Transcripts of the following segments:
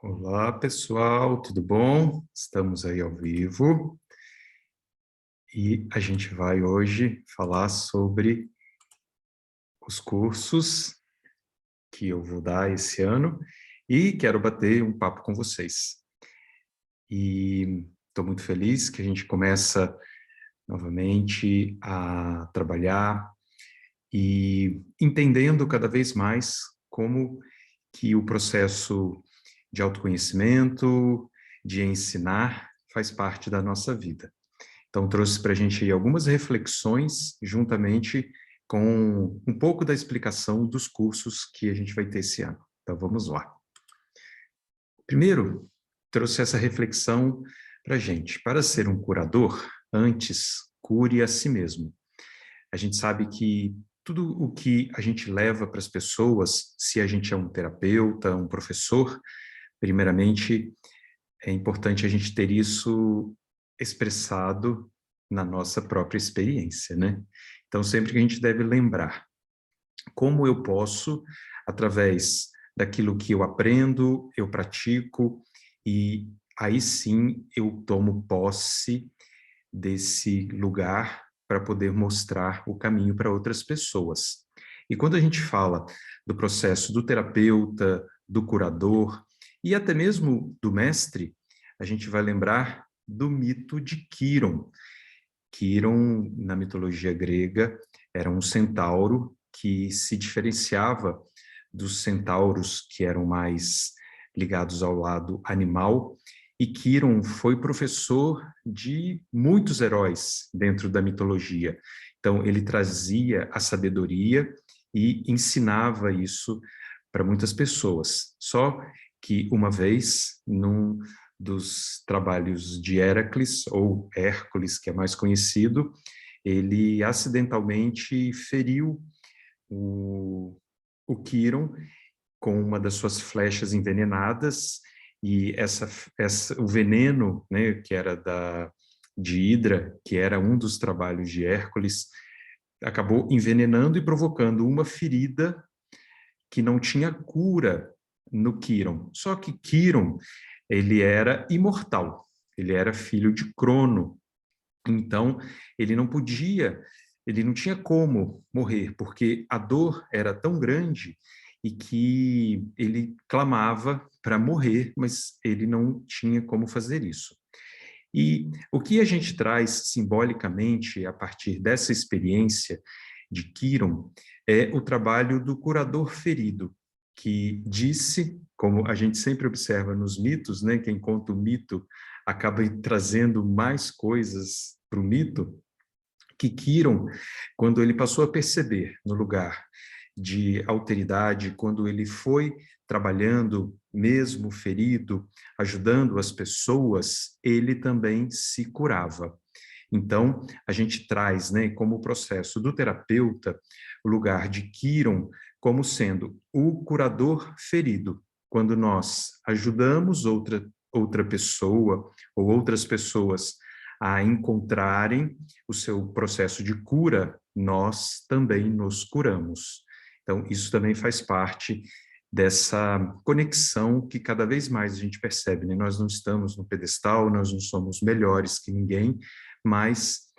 Olá, pessoal, tudo bom? Estamos aí ao vivo e a gente vai hoje falar sobre os cursos que eu vou dar esse ano e quero bater um papo com vocês. E estou muito feliz que a gente começa novamente a trabalhar e entendendo cada vez mais como que o processo de autoconhecimento, de ensinar, faz parte da nossa vida. Então, trouxe para a gente aí algumas reflexões, juntamente com um pouco da explicação dos cursos que a gente vai ter esse ano. Então, vamos lá. Primeiro, trouxe essa reflexão para a gente. Para ser um curador, antes, cure a si mesmo. A gente sabe que tudo o que a gente leva para as pessoas, se a gente é um terapeuta, um professor, primeiramente, é importante a gente ter isso expressado na nossa própria experiência, né? Então, sempre que a gente deve lembrar como eu posso, através daquilo que eu aprendo, eu pratico, e aí sim eu tomo posse desse lugar para poder mostrar o caminho para outras pessoas. E quando a gente fala do processo do terapeuta, do curador e até mesmo do mestre, a gente vai lembrar do mito de Quiron. Quiron, na mitologia grega, era um centauro que se diferenciava dos centauros que eram mais ligados ao lado animal, e Quiron foi professor de muitos heróis dentro da mitologia. Então, ele trazia a sabedoria e ensinava isso para muitas pessoas. Só que uma vez, num dos trabalhos de Heracles, ou Hércules, que é mais conhecido, ele acidentalmente feriu o Quiron com uma das suas flechas envenenadas, e o veneno, né, que era de Hidra, que era um dos trabalhos de Hércules, acabou envenenando e provocando uma ferida que não tinha cura no Quiron. Só que Quiron, ele era imortal, ele era filho de Crono, então ele não podia, ele não tinha como morrer, porque a dor era tão grande e que ele clamava para morrer, mas ele não tinha como fazer isso. E o que a gente traz simbolicamente a partir dessa experiência de Quiron é o trabalho do curador ferido, que disse, como a gente sempre observa nos mitos, né, quem conta o mito acaba trazendo mais coisas para o mito, que Quiron, quando ele passou a perceber no lugar de alteridade, quando ele foi trabalhando, mesmo ferido, ajudando as pessoas, ele também se curava. Então, a gente traz, né, como processo do terapeuta, o lugar de Quiron como sendo o curador ferido. Quando nós ajudamos outra pessoa ou outras pessoas a encontrarem o seu processo de cura, nós também nos curamos. Então, isso também faz parte dessa conexão que cada vez mais a gente percebe, né? Nós não estamos no pedestal, nós não somos melhores que ninguém, mas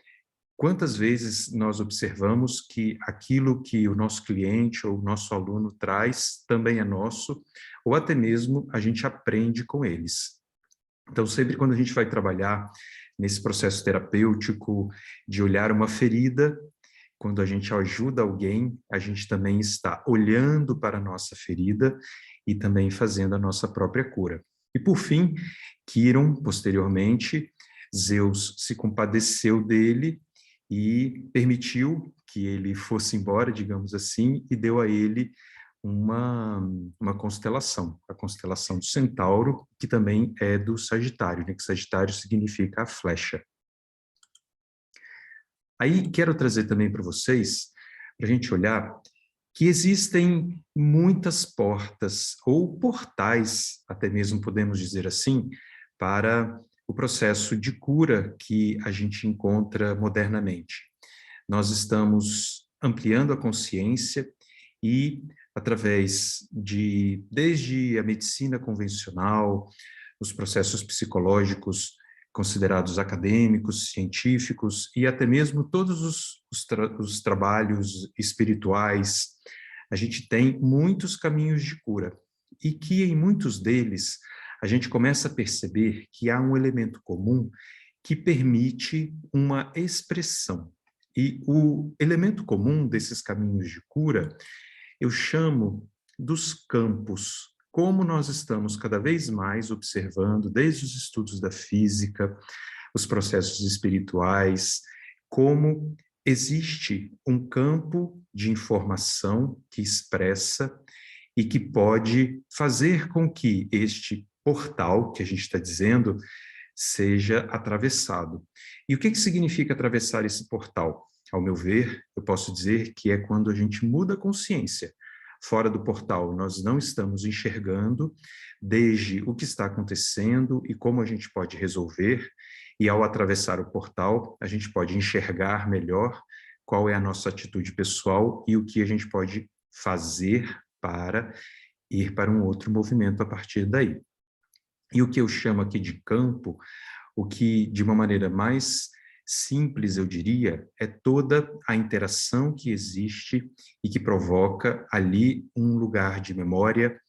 quantas vezes nós observamos que aquilo que o nosso cliente ou o nosso aluno traz também é nosso, ou até mesmo a gente aprende com eles. Então, sempre quando a gente vai trabalhar nesse processo terapêutico de olhar uma ferida, quando a gente ajuda alguém, a gente também está olhando para a nossa ferida e também fazendo a nossa própria cura. E por fim, Quiron, posteriormente, Zeus se compadeceu dele e permitiu que ele fosse embora, digamos assim, e deu a ele uma, uma constelação, a constelação do Centauro, que também é do Sagitário, né? Que Sagitário significa a flecha. Aí quero trazer também para vocês, para a gente olhar, que existem muitas portas, ou portais, até mesmo podemos dizer assim, para o processo de cura que a gente encontra modernamente. Nós estamos ampliando a consciência e através desde a medicina convencional, os processos psicológicos considerados acadêmicos, científicos, e até mesmo todos os trabalhos espirituais. A gente tem muitos caminhos de cura, e que em muitos deles a gente começa a perceber que há um elemento comum que permite uma expressão. E o elemento comum desses caminhos de cura eu chamo dos campos. Como nós estamos cada vez mais observando, desde os estudos da física, os processos espirituais, como existe um campo de informação que expressa e que pode fazer com que este portal, que a gente está dizendo, seja atravessado. E o que significa atravessar esse portal? Ao meu ver, eu posso dizer que é quando a gente muda a consciência. Fora do portal, nós não estamos enxergando desde o que está acontecendo e como a gente pode resolver, e ao atravessar o portal, a gente pode enxergar melhor qual é a nossa atitude pessoal e o que a gente pode fazer para ir para um outro movimento a partir daí. E o que eu chamo aqui de campo, o que de uma maneira mais simples, eu diria, é toda a interação que existe e que provoca ali um lugar de memória,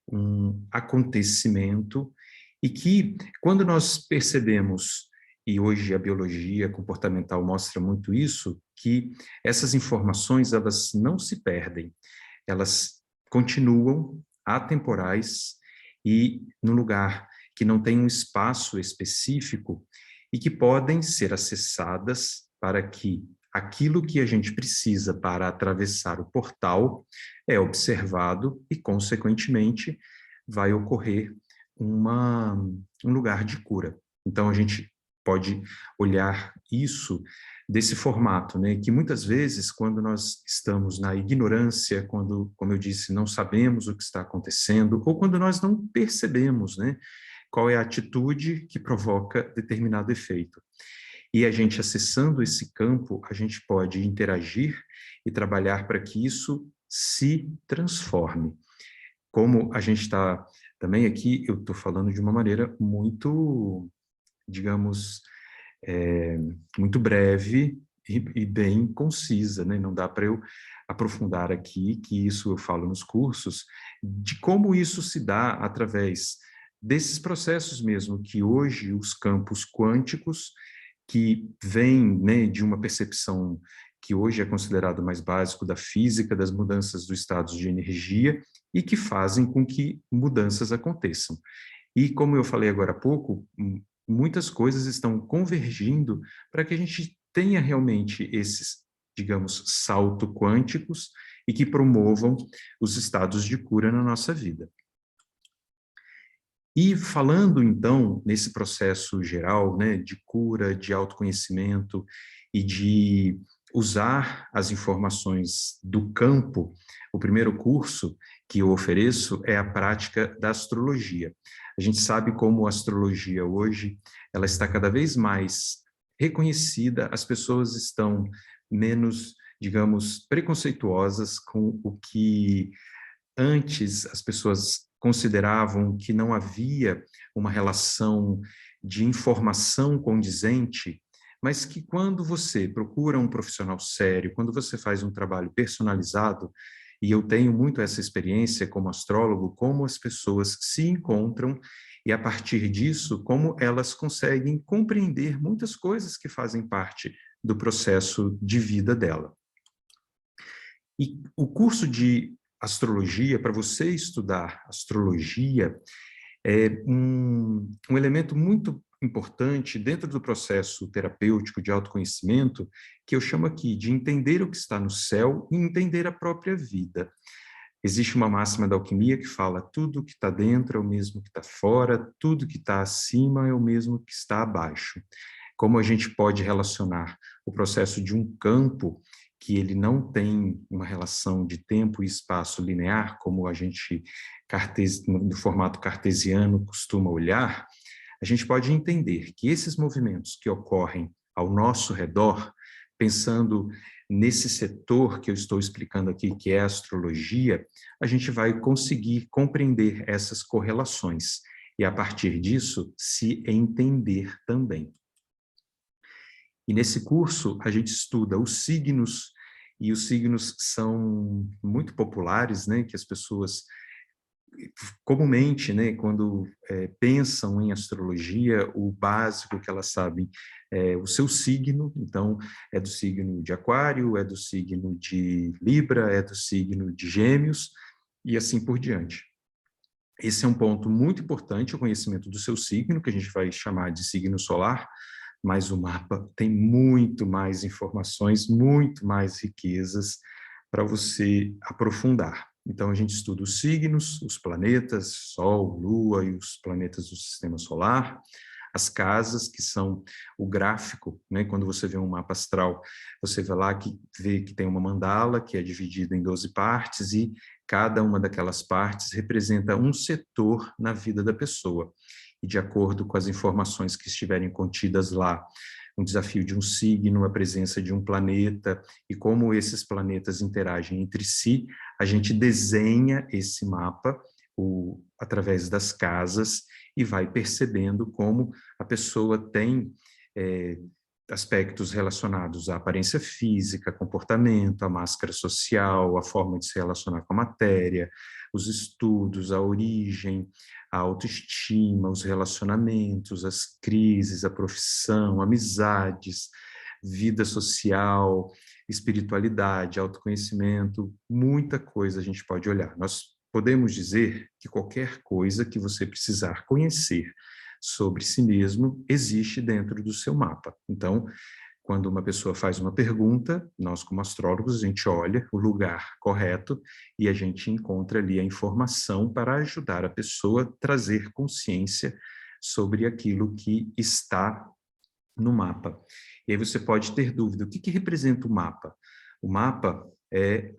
um acontecimento, e que, quando nós percebemos, e hoje a biologia comportamental mostra muito isso, que essas informações, elas não se perdem, elas continuam atemporais e no lugar que não tem um espaço específico e que podem ser acessadas para que aquilo que a gente precisa para atravessar o portal é observado e, consequentemente, vai ocorrer um lugar de cura. Então, a gente pode olhar isso desse formato, né? Que muitas vezes, quando nós estamos na ignorância, quando, como eu disse, não sabemos o que está acontecendo, ou quando nós não percebemos, né? Qual é a atitude que provoca determinado efeito. E a gente acessando esse campo, a gente pode interagir e trabalhar para que isso se transforme. Como a gente está também aqui, eu estou falando de uma maneira muito, digamos, muito breve e bem concisa, né? Não dá para eu aprofundar aqui, que isso eu falo nos cursos, de como isso se dá através desses processos mesmo, que hoje os campos quânticos, que vêm, né, de uma percepção que hoje é considerado mais básico da física, das mudanças dos estados de energia, e que fazem com que mudanças aconteçam. E como eu falei agora há pouco, muitas coisas estão convergindo para que a gente tenha realmente esses, digamos, saltos quânticos e que promovam os estados de cura na nossa vida. E falando, então, nesse processo geral, né, de cura, de autoconhecimento e de usar as informações do campo, o primeiro curso que eu ofereço é a prática da astrologia. A gente sabe como a astrologia hoje, ela está cada vez mais reconhecida, as pessoas estão menos, digamos, preconceituosas com o que antes as pessoas consideravam que não havia uma relação de informação condizente, mas que quando você procura um profissional sério, quando você faz um trabalho personalizado, e eu tenho muito essa experiência como astrólogo, como as pessoas se encontram e a partir disso, como elas conseguem compreender muitas coisas que fazem parte do processo de vida dela. E o curso de astrologia, para você estudar astrologia, é um elemento muito importante dentro do processo terapêutico de autoconhecimento, que eu chamo aqui de entender o que está no céu e entender a própria vida. Existe uma máxima da alquimia que fala: tudo que está dentro é o mesmo que está fora, tudo que está acima é o mesmo que está abaixo. Como a gente pode relacionar o processo de um campo que ele não tem uma relação de tempo e espaço linear, como a gente, no formato cartesiano, costuma olhar, a gente pode entender que esses movimentos que ocorrem ao nosso redor, pensando nesse setor que eu estou explicando aqui, que é a astrologia, a gente vai conseguir compreender essas correlações e, a partir disso, se entender também. E nesse curso, a gente estuda os signos, e os signos são muito populares, né, que as pessoas comumente, né, quando pensam em astrologia, o básico que elas sabem é o seu signo, então é do signo de Aquário, é do signo de Libra, é do signo de Gêmeos, e assim por diante. Esse é um ponto muito importante, o conhecimento do seu signo, que a gente vai chamar de signo solar, mas o mapa tem muito mais informações, muito mais riquezas para você aprofundar. Então, a gente estuda os signos, os planetas, Sol, Lua e os planetas do sistema solar, as casas, que são o gráfico, né? Quando você vê um mapa astral, você vê que tem uma mandala, que é dividida em 12 partes, e cada uma daquelas partes representa um setor na vida da pessoa. E de acordo com as informações que estiverem contidas lá, um desafio de um signo, a presença de um planeta e como esses planetas interagem entre si, a gente desenha esse mapa através das casas e vai percebendo como a pessoa tem aspectos relacionados à aparência física, comportamento, a máscara social, a forma de se relacionar com a matéria, os estudos, a origem, a autoestima, os relacionamentos, as crises, a profissão, amizades, vida social, espiritualidade, autoconhecimento, muita coisa a gente pode olhar. Nós podemos dizer que qualquer coisa que você precisar conhecer sobre si mesmo existe dentro do seu mapa. Então, quando uma pessoa faz uma pergunta, nós como astrólogos, a gente olha o lugar correto e a gente encontra ali a informação para ajudar a pessoa a trazer consciência sobre aquilo que está no mapa. E aí você pode ter dúvida, o que representa o mapa? O mapa é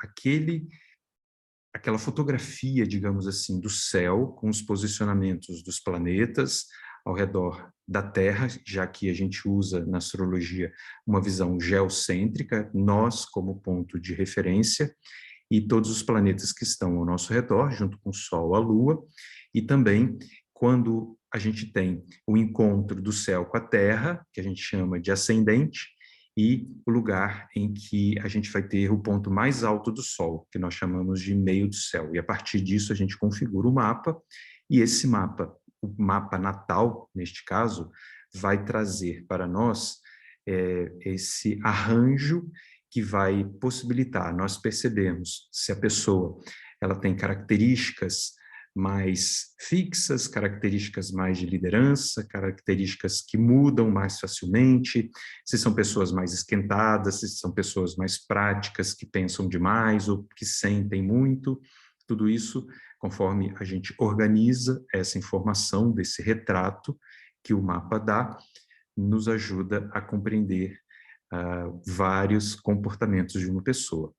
aquela fotografia, digamos assim, do céu, com os posicionamentos dos planetas ao redor da Terra, já que a gente usa na astrologia uma visão geocêntrica, nós como ponto de referência, e todos os planetas que estão ao nosso redor, junto com o Sol, a Lua, e também quando a gente tem o encontro do céu com a Terra, que a gente chama de ascendente, e o lugar em que a gente vai ter o ponto mais alto do Sol, que nós chamamos de meio do céu. E a partir disso a gente configura o mapa, e esse mapa, o mapa natal, neste caso, vai trazer para nós esse arranjo que vai possibilitar nós percebermos se a pessoa ela tem características mais fixas, características mais de liderança, características que mudam mais facilmente, se são pessoas mais esquentadas, se são pessoas mais práticas, que pensam demais ou que sentem muito. Tudo isso, conforme a gente organiza essa informação desse retrato que o mapa dá, nos ajuda a compreender vários comportamentos de uma pessoa.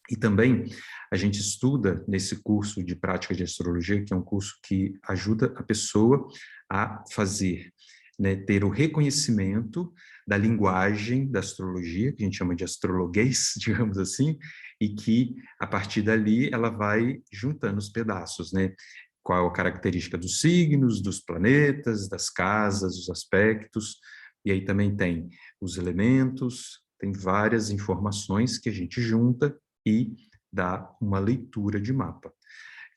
E também a gente estuda nesse curso de prática de astrologia, que é um curso que ajuda a pessoa a fazer, né, ter o reconhecimento da linguagem da astrologia, que a gente chama de astrologuês, digamos assim, e que, a partir dali, ela vai juntando os pedaços, né? Qual a característica dos signos, dos planetas, das casas, os aspectos, e aí também tem os elementos, tem várias informações que a gente junta e dá uma leitura de mapa.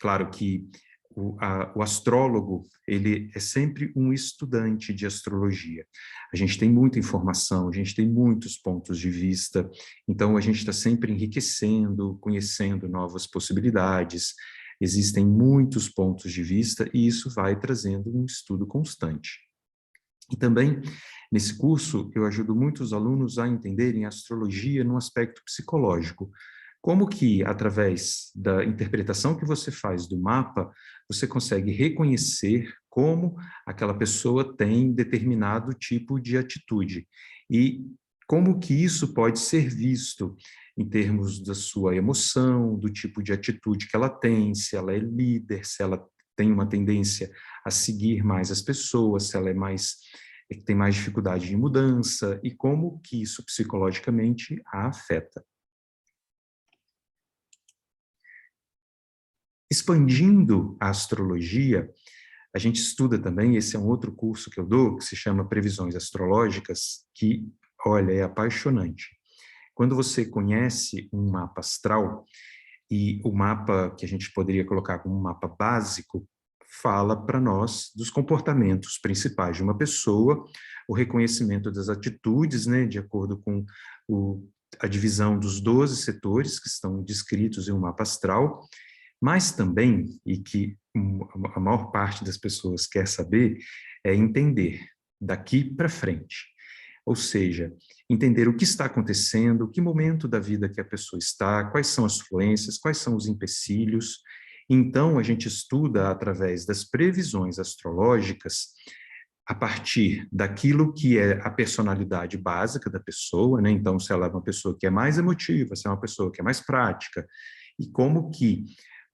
Claro que o astrólogo, ele é sempre um estudante de astrologia. A gente tem muita informação, a gente tem muitos pontos de vista, então a gente está sempre enriquecendo, conhecendo novas possibilidades, existem muitos pontos de vista e isso vai trazendo um estudo constante. E também, nesse curso, eu ajudo muitos alunos a entenderem a astrologia no aspecto psicológico. Como que, através da interpretação que você faz do mapa, você consegue reconhecer como aquela pessoa tem determinado tipo de atitude e como que isso pode ser visto em termos da sua emoção, do tipo de atitude que ela tem, se ela é líder, se ela tem uma tendência a seguir mais as pessoas, se ela é mais tem mais dificuldade de mudança e como que isso psicologicamente a afeta. Expandindo a astrologia, a gente estuda também, esse é um outro curso que eu dou, que se chama Previsões Astrológicas, que, olha, é apaixonante. Quando você conhece um mapa astral, e o mapa que a gente poderia colocar como um mapa básico, fala para nós dos comportamentos principais de uma pessoa, o reconhecimento das atitudes, né, de acordo com a divisão dos 12 setores que estão descritos em um mapa astral, mas também, e que a maior parte das pessoas quer saber, é entender daqui para frente. Ou seja, entender o que está acontecendo, que momento da vida que a pessoa está, quais são as fluências, quais são os empecilhos. Então, a gente estuda através das previsões astrológicas, a partir daquilo que é a personalidade básica da pessoa, né? Então, se ela é uma pessoa que é mais emotiva, se é uma pessoa que é mais prática, e como que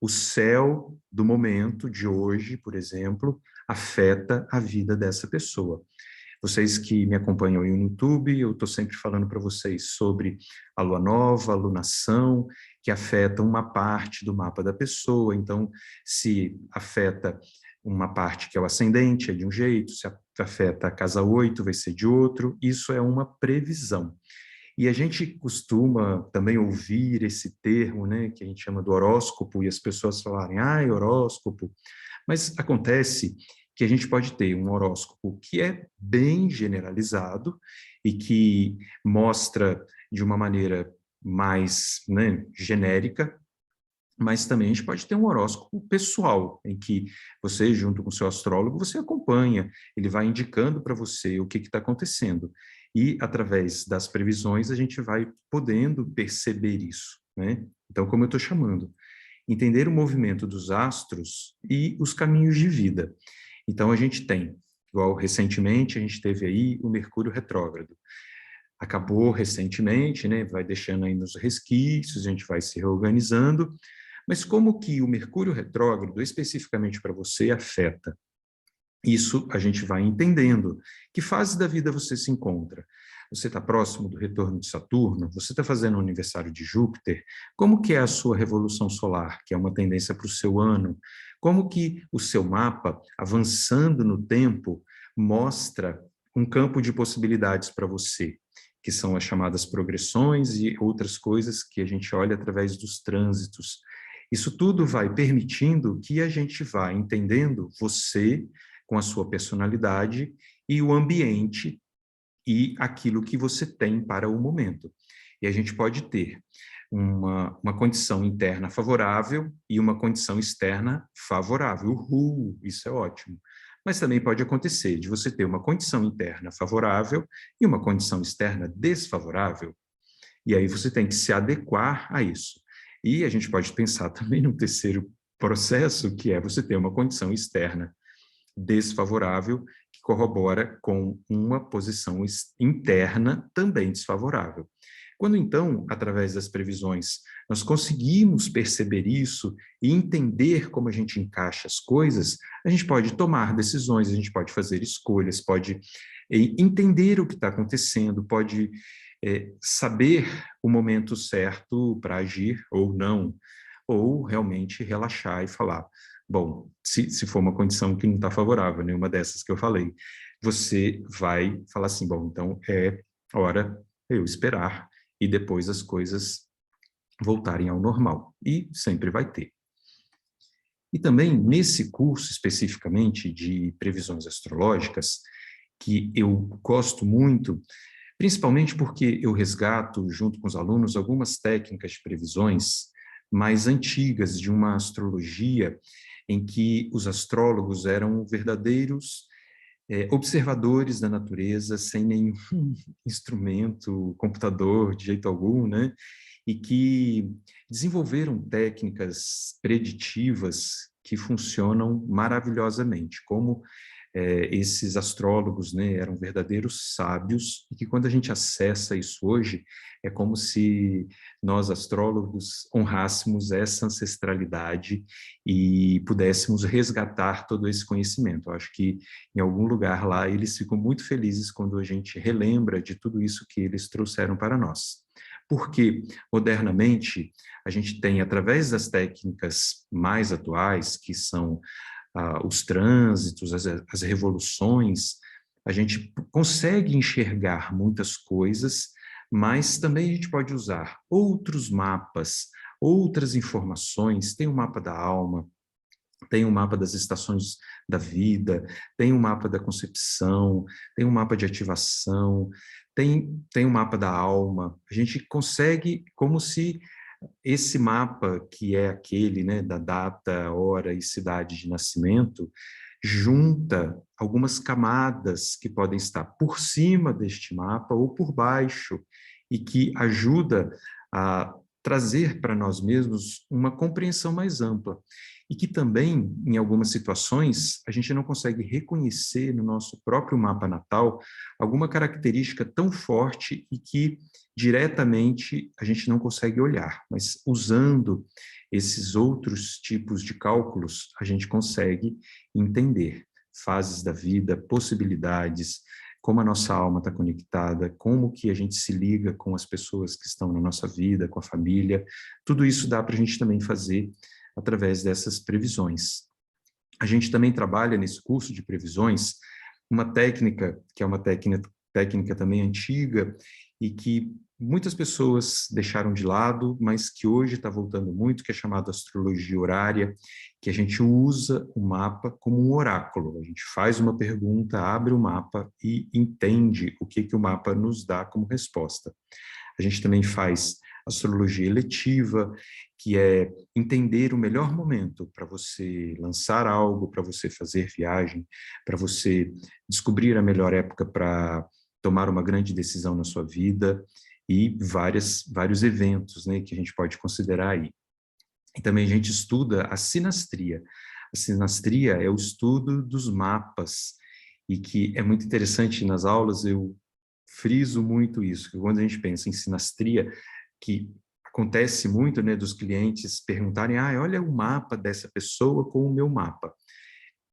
o céu do momento de hoje, por exemplo, afeta a vida dessa pessoa. Vocês que me acompanham aí no YouTube, eu estou sempre falando para vocês sobre a lua nova, a lunação, que afeta uma parte do mapa da pessoa. Então, se afeta uma parte que é o ascendente, é de um jeito, se afeta a casa 8, vai ser de outro. Isso é uma previsão. E a gente costuma também ouvir esse termo, né, que a gente chama do horóscopo, e as pessoas falarem, horóscopo. Mas acontece que a gente pode ter um horóscopo que é bem generalizado e que mostra de uma maneira mais, né, genérica, mas também a gente pode ter um horóscopo pessoal, em que você, junto com o seu astrólogo, você acompanha, ele vai indicando para você o que está acontecendo. E, através das previsões, a gente vai podendo perceber isso, né? Então, como eu estou chamando, entender o movimento dos astros e os caminhos de vida. Então, a gente tem, igual recentemente, a gente teve aí o Mercúrio retrógrado. Acabou recentemente, né? Vai deixando aí nos resquícios, a gente vai se reorganizando, mas como que o Mercúrio retrógrado, especificamente para você, afeta? Isso a gente vai entendendo. Que fase da vida você se encontra? Você está próximo do retorno de Saturno? Você está fazendo o aniversário de Júpiter? Como que é a sua revolução solar, que é uma tendência para o seu ano? Como que o seu mapa, avançando no tempo, mostra um campo de possibilidades para você, que são as chamadas progressões e outras coisas que a gente olha através dos trânsitos. Isso tudo vai permitindo que a gente vá entendendo você com a sua personalidade e o ambiente e aquilo que você tem para o momento. E a gente pode ter uma condição interna favorável e uma condição externa favorável. Isso é ótimo. Mas também pode acontecer de você ter uma condição interna favorável e uma condição externa desfavorável. E aí você tem que se adequar a isso. E a gente pode pensar também no terceiro processo, que é você ter uma condição externa desfavorável, que corrobora com uma posição interna também desfavorável. Quando, então, através das previsões, nós conseguimos perceber isso e entender como a gente encaixa as coisas, a gente pode tomar decisões, a gente pode fazer escolhas, pode entender o que está acontecendo, pode saber o momento certo para agir ou não, ou realmente relaxar e falar, bom, se for uma condição que não está favorável, nenhuma dessas que eu falei, você vai falar assim, bom, então é hora eu esperar e depois as coisas voltarem ao normal. E sempre vai ter. E também, nesse curso especificamente de previsões astrológicas, que eu gosto muito, principalmente porque eu resgato, junto com os alunos, algumas técnicas de previsões mais antigas de uma astrologia em que os astrólogos eram verdadeiros observadores da natureza, sem nenhum instrumento, computador, de jeito algum, né? E que desenvolveram técnicas preditivas que funcionam maravilhosamente, como esses astrólogos, né, eram verdadeiros sábios, e que quando a gente acessa isso hoje, é como se nós, astrólogos, honrássemos essa ancestralidade e pudéssemos resgatar todo esse conhecimento. Eu acho que em algum lugar lá eles ficam muito felizes quando a gente relembra de tudo isso que eles trouxeram para nós. Porque, modernamente, a gente tem, através das técnicas mais atuais, que são os trânsitos, as revoluções, a gente consegue enxergar muitas coisas, mas também a gente pode usar outros mapas, outras informações. Tem o mapa da alma, tem o mapa das estações da vida, tem o mapa da concepção, tem o mapa de ativação, tem o mapa da alma. A gente consegue, como se esse mapa, que é aquele, né, da data, hora e cidade de nascimento, junta algumas camadas que podem estar por cima deste mapa ou por baixo, e que ajuda a trazer para nós mesmos uma compreensão mais ampla. E que também, em algumas situações, a gente não consegue reconhecer no nosso próprio mapa natal alguma característica tão forte e que diretamente a gente não consegue olhar, mas usando esses outros tipos de cálculos, a gente consegue entender fases da vida, possibilidades, como a nossa alma está conectada, como que a gente se liga com as pessoas que estão na nossa vida, com a família. Tudo isso dá para a gente também fazer através dessas previsões. A gente também trabalha nesse curso de previsões uma técnica, que é uma técnica também antiga, e que muitas pessoas deixaram de lado, mas que hoje está voltando muito, que é chamada astrologia horária, que a gente usa o mapa como um oráculo. A gente faz uma pergunta, abre o mapa e entende o que o mapa nos dá como resposta. A gente também faz astrologia eletiva, que é entender o melhor momento para você lançar algo, para você fazer viagem, para você descobrir a melhor época para tomar uma grande decisão na sua vida, e vários eventos, né, que a gente pode considerar aí. E também a gente estuda a sinastria. A sinastria é o estudo dos mapas, e que é muito interessante nas aulas, eu friso muito isso, que quando a gente pensa em sinastria, que acontece muito, né, dos clientes perguntarem, olha o mapa dessa pessoa com o meu mapa.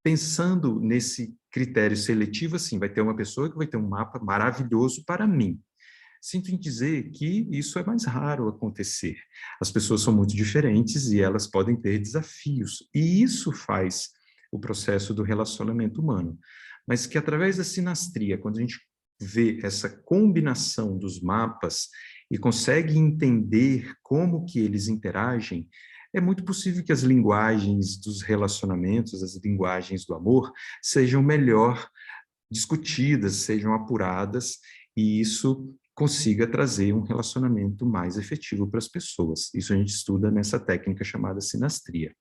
Pensando nesse critério seletivo, assim, vai ter uma pessoa que vai ter um mapa maravilhoso para mim. Sinto em dizer que isso é mais raro acontecer. As pessoas são muito diferentes e elas podem ter desafios, e isso faz o processo do relacionamento humano. Mas que através da sinastria, quando a gente vê essa combinação dos mapas e consegue entender como que eles interagem, é muito possível que as linguagens dos relacionamentos, as linguagens do amor, sejam melhor discutidas, sejam apuradas, e isso consiga trazer um relacionamento mais efetivo para as pessoas. Isso a gente estuda nessa técnica chamada sinastria.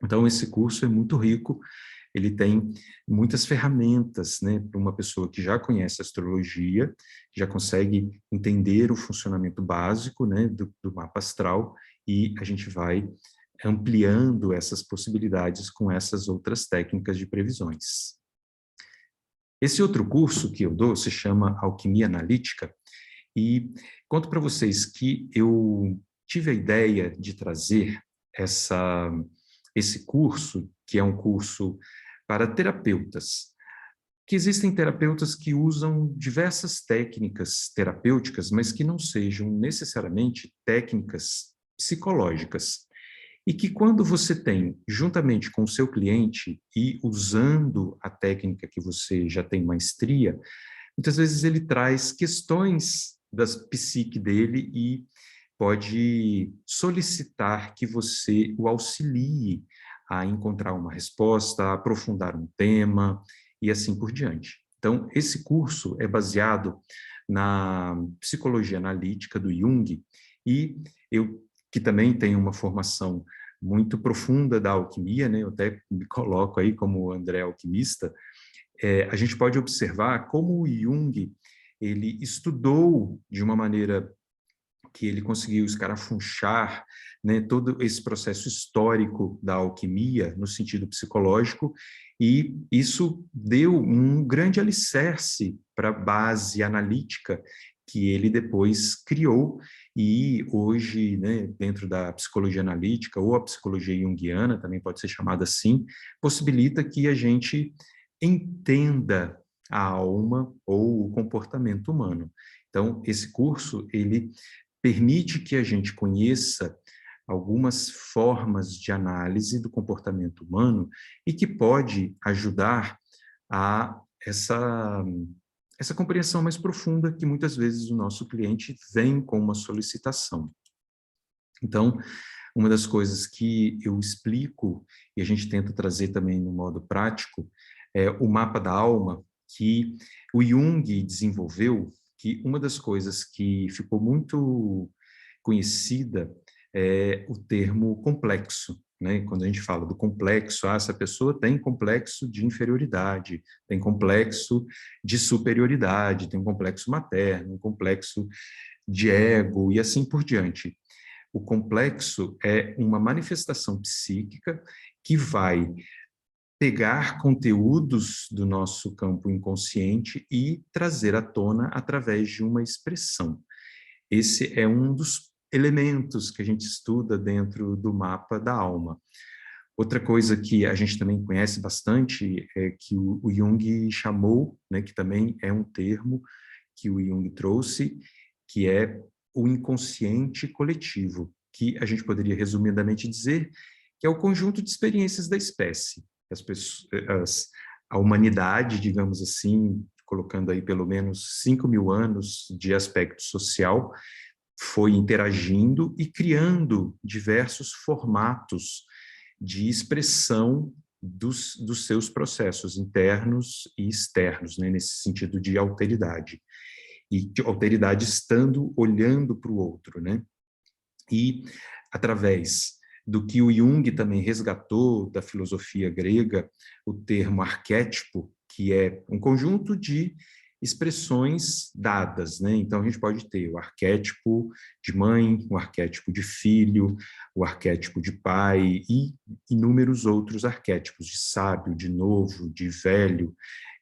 Então, esse curso é muito rico, ele tem muitas ferramentas, né, para uma pessoa que já conhece astrologia, já consegue entender o funcionamento básico, né, do mapa astral, e a gente vai ampliando essas possibilidades com essas outras técnicas de previsões. Esse outro curso que eu dou se chama Alquimia Analítica, e conto para vocês que eu tive a ideia de trazer esse curso, que é um curso para terapeutas, que existem terapeutas que usam diversas técnicas terapêuticas, mas que não sejam necessariamente técnicas psicológicas. E que quando você tem, juntamente com o seu cliente e usando a técnica que você já tem maestria, muitas vezes ele traz questões da psique dele e pode solicitar que você o auxilie a encontrar uma resposta, a aprofundar um tema e assim por diante. Então, esse curso é baseado na psicologia analítica do Jung, e eu, que também tenho uma formação muito profunda da alquimia, né? Eu até me coloco aí como André alquimista, a gente pode observar como o Jung ele estudou de uma maneira que ele conseguiu escarafunchar, né, todo esse processo histórico da alquimia no sentido psicológico, e isso deu um grande alicerce para a base analítica que ele depois criou, e hoje, né, dentro da psicologia analítica, ou a psicologia junguiana, também pode ser chamada assim, possibilita que a gente entenda a alma ou o comportamento humano. Então, esse curso, ele permite que a gente conheça algumas formas de análise do comportamento humano e que pode ajudar a essa compreensão mais profunda que muitas vezes o nosso cliente vem com uma solicitação. Então, uma das coisas que eu explico e a gente tenta trazer também no modo prático é o mapa da alma que o Jung desenvolveu, que uma das coisas que ficou muito conhecida é o termo complexo, né? Quando a gente fala do complexo, essa pessoa tem complexo de inferioridade, tem complexo de superioridade, tem um complexo materno, um complexo de ego e assim por diante. O complexo é uma manifestação psíquica que vai pegar conteúdos do nosso campo inconsciente e trazer à tona através de uma expressão. Esse é um dos elementos que a gente estuda dentro do mapa da alma. Outra coisa que a gente também conhece bastante é que o Jung chamou, né, que também é um termo que o Jung trouxe, que é o inconsciente coletivo, que a gente poderia resumidamente dizer que é o conjunto de experiências da espécie. A humanidade, digamos assim, colocando aí pelo menos 5.000 anos de aspecto social, foi interagindo e criando diversos formatos de expressão dos seus processos internos e externos, né, nesse sentido de alteridade. E de alteridade estando olhando para o outro, né? E através do que o Jung também resgatou da filosofia grega, o termo arquétipo, que é um conjunto de expressões dadas, né? Então a gente pode ter o arquétipo de mãe, o arquétipo de filho, o arquétipo de pai e inúmeros outros arquétipos de sábio, de novo, de velho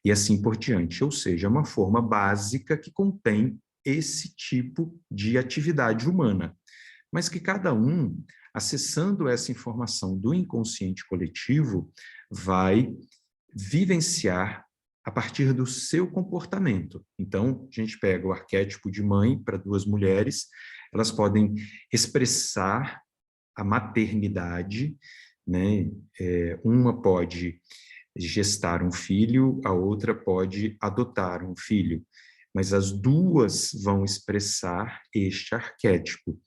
e assim por diante. Ou seja, é uma forma básica que contém esse tipo de atividade humana, mas que cada um, acessando essa informação do inconsciente coletivo, vai vivenciar a partir do seu comportamento. Então, a gente pega o arquétipo de mãe para duas mulheres, elas podem expressar a maternidade, né? Uma pode gestar um filho, a outra pode adotar um filho, mas as duas vão expressar este arquétipo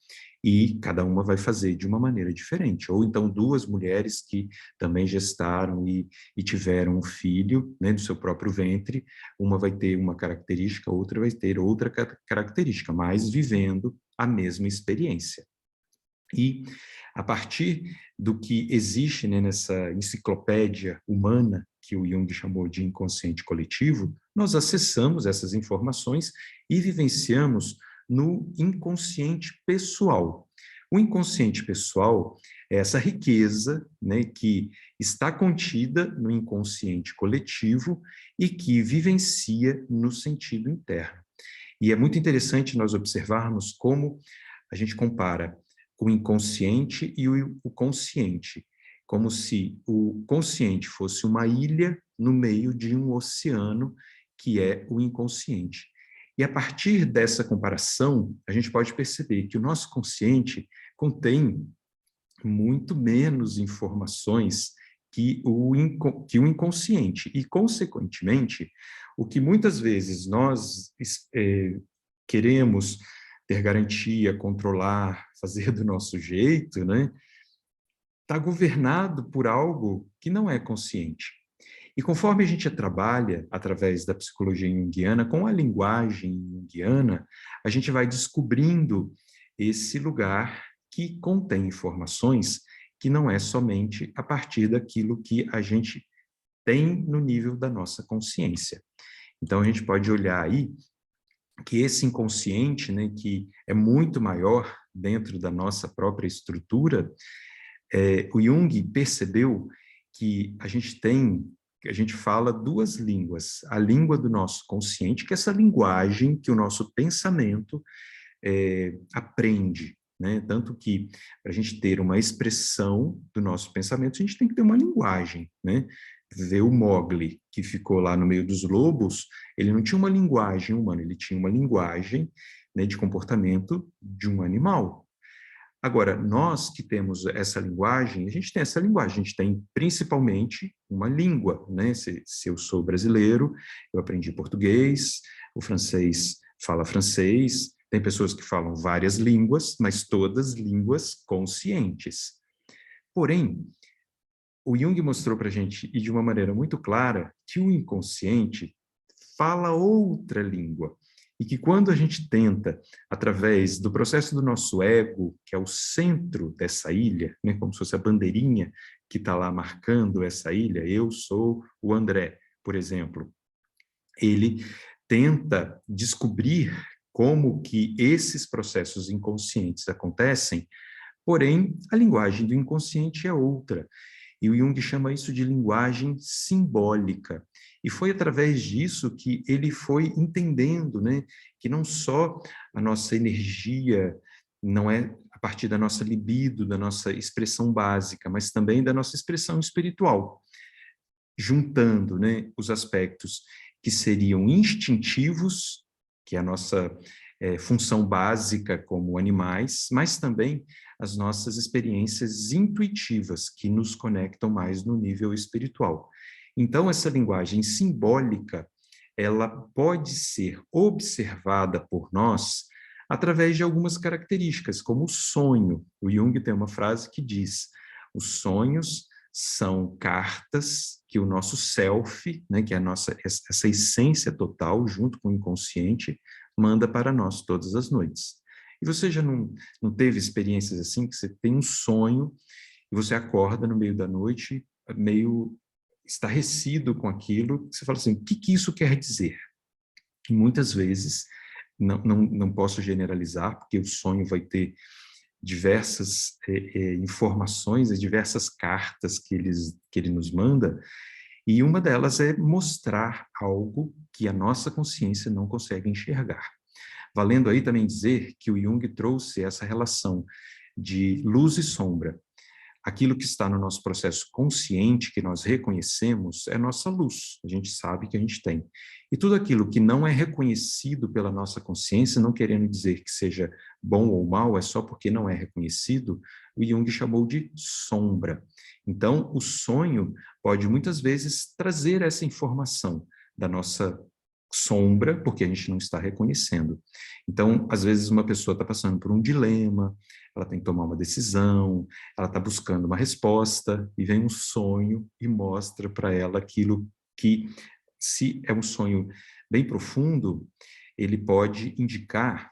e cada uma vai fazer de uma maneira diferente. Ou então duas mulheres que também gestaram e tiveram um filho, né, do seu próprio ventre, uma vai ter uma característica, outra vai ter outra característica, mas vivendo a mesma experiência. E a partir do que existe, né, nessa enciclopédia humana, que o Jung chamou de inconsciente coletivo, nós acessamos essas informações e vivenciamos no inconsciente pessoal. O inconsciente pessoal é essa riqueza, né, que está contida no inconsciente coletivo e que vivencia no sentido interno. E é muito interessante nós observarmos como a gente compara o inconsciente e o consciente, como se o consciente fosse uma ilha no meio de um oceano, que é o inconsciente. E a partir dessa comparação, a gente pode perceber que o nosso consciente contém muito menos informações que o inconsciente. E, consequentemente, o que muitas vezes nós queremos ter garantia, controlar, fazer do nosso jeito, né, está governado por algo que não é consciente. E conforme a gente trabalha através da psicologia junguiana, com a linguagem junguiana, a gente vai descobrindo esse lugar que contém informações que não é somente a partir daquilo que a gente tem no nível da nossa consciência. Então, a gente pode olhar aí que esse inconsciente, né, que é muito maior dentro da nossa própria estrutura, o Jung percebeu que a gente fala duas línguas, a língua do nosso consciente, que é essa linguagem que o nosso pensamento aprende, né? Tanto que, para a gente ter uma expressão do nosso pensamento, a gente tem que ter uma linguagem, né? Ver o Mowgli, que ficou lá no meio dos lobos, ele não tinha uma linguagem humana, ele tinha uma linguagem, né, de comportamento de um animal. Agora, nós que temos essa linguagem, a gente tem essa linguagem, a gente tem principalmente uma língua, né? Se eu sou brasileiro, eu aprendi português, o francês fala francês, tem pessoas que falam várias línguas, mas todas línguas conscientes. Porém, o Jung mostrou para a gente, e de uma maneira muito clara, que o inconsciente fala outra língua. E que quando a gente tenta, através do processo do nosso ego, que é o centro dessa ilha, né, como se fosse a bandeirinha que está lá marcando essa ilha, eu sou o André, por exemplo, ele tenta descobrir como que esses processos inconscientes acontecem, porém, a linguagem do inconsciente é outra. E o Jung chama isso de linguagem simbólica. E foi através disso que ele foi entendendo, né, que não só a nossa energia não é a partir da nossa libido, da nossa expressão básica, mas também da nossa expressão espiritual, juntando, né, os aspectos que seriam instintivos, que é a nossa função básica como animais, mas também as nossas experiências intuitivas, que nos conectam mais no nível espiritual. Então, essa linguagem simbólica, ela pode ser observada por nós através de algumas características, como o sonho. O Jung tem uma frase que diz: os sonhos são cartas que o nosso self, né, que é a nossa essa essência total, junto com o inconsciente, manda para nós todas as noites. E você já não teve experiências assim, que você tem um sonho e você acorda no meio da noite meio estarrecido com aquilo, você fala assim, o que isso quer dizer? E muitas vezes, não posso generalizar, porque o sonho vai ter diversas informações e diversas cartas que ele nos manda, e uma delas é mostrar algo que a nossa consciência não consegue enxergar. Valendo aí também dizer que o Jung trouxe essa relação de luz e sombra. Aquilo que está no nosso processo consciente, que nós reconhecemos, é nossa luz, a gente sabe que a gente tem. E tudo aquilo que não é reconhecido pela nossa consciência, não querendo dizer que seja bom ou mal, é só porque não é reconhecido, o Jung chamou de sombra. Então, o sonho pode muitas vezes trazer essa informação da nossa sombra, porque a gente não está reconhecendo. Então, às vezes uma pessoa está passando por um dilema, ela tem que tomar uma decisão, ela está buscando uma resposta, e vem um sonho e mostra para ela aquilo que, se é um sonho bem profundo, ele pode indicar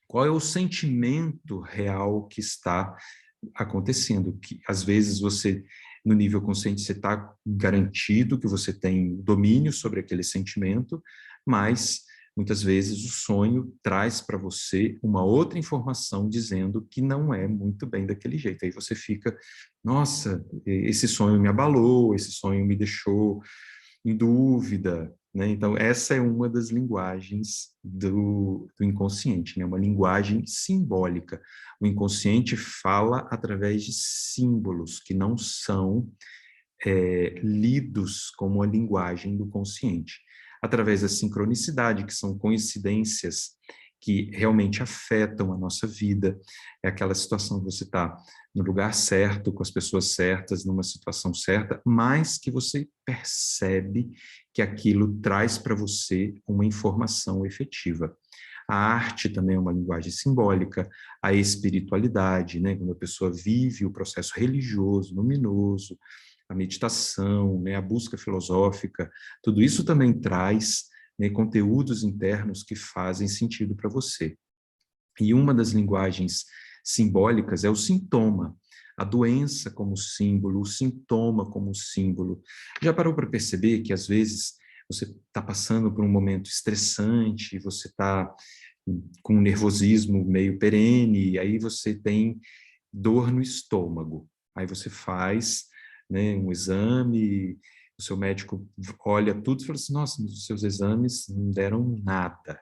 qual é o sentimento real que está acontecendo, que às vezes você, no nível consciente, você está garantido que você tem domínio sobre aquele sentimento, mas muitas vezes o sonho traz para você uma outra informação dizendo que não é muito bem daquele jeito. Aí você fica, nossa, esse sonho me abalou, esse sonho me deixou em dúvida, né? Então, essa é uma das linguagens do inconsciente, né? Uma linguagem simbólica. O inconsciente fala através de símbolos que não são lidos como a linguagem do consciente. Através da sincronicidade, que são coincidências que realmente afetam a nossa vida. É aquela situação que você está no lugar certo, com as pessoas certas, numa situação certa, mas que você percebe que aquilo traz para você uma informação efetiva. A arte também é uma linguagem simbólica, a espiritualidade, né, quando a pessoa vive o processo religioso, luminoso, a meditação, né, a busca filosófica, tudo isso também traz, né, conteúdos internos que fazem sentido para você. E uma das linguagens simbólicas é o sintoma, a doença como símbolo, o sintoma como símbolo. Já parou para perceber que, às vezes, você está passando por um momento estressante, você está com um nervosismo meio perene, e aí você tem dor no estômago. Aí você faz, né, um exame, o seu médico olha tudo e fala assim, nossa, os seus exames não deram nada.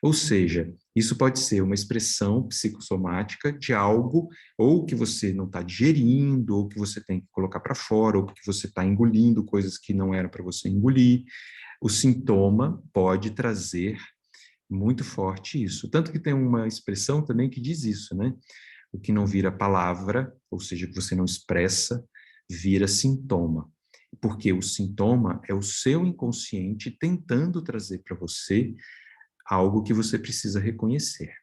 Ou seja, isso pode ser uma expressão psicossomática de algo ou que você não está digerindo, ou que você tem que colocar para fora, ou que você está engolindo coisas que não eram para você engolir. O sintoma pode trazer muito forte isso. Tanto que tem uma expressão também que diz isso, né? O que não vira palavra, ou seja, que você não expressa, vira sintoma. Porque o sintoma é o seu inconsciente tentando trazer para você algo que você precisa reconhecer.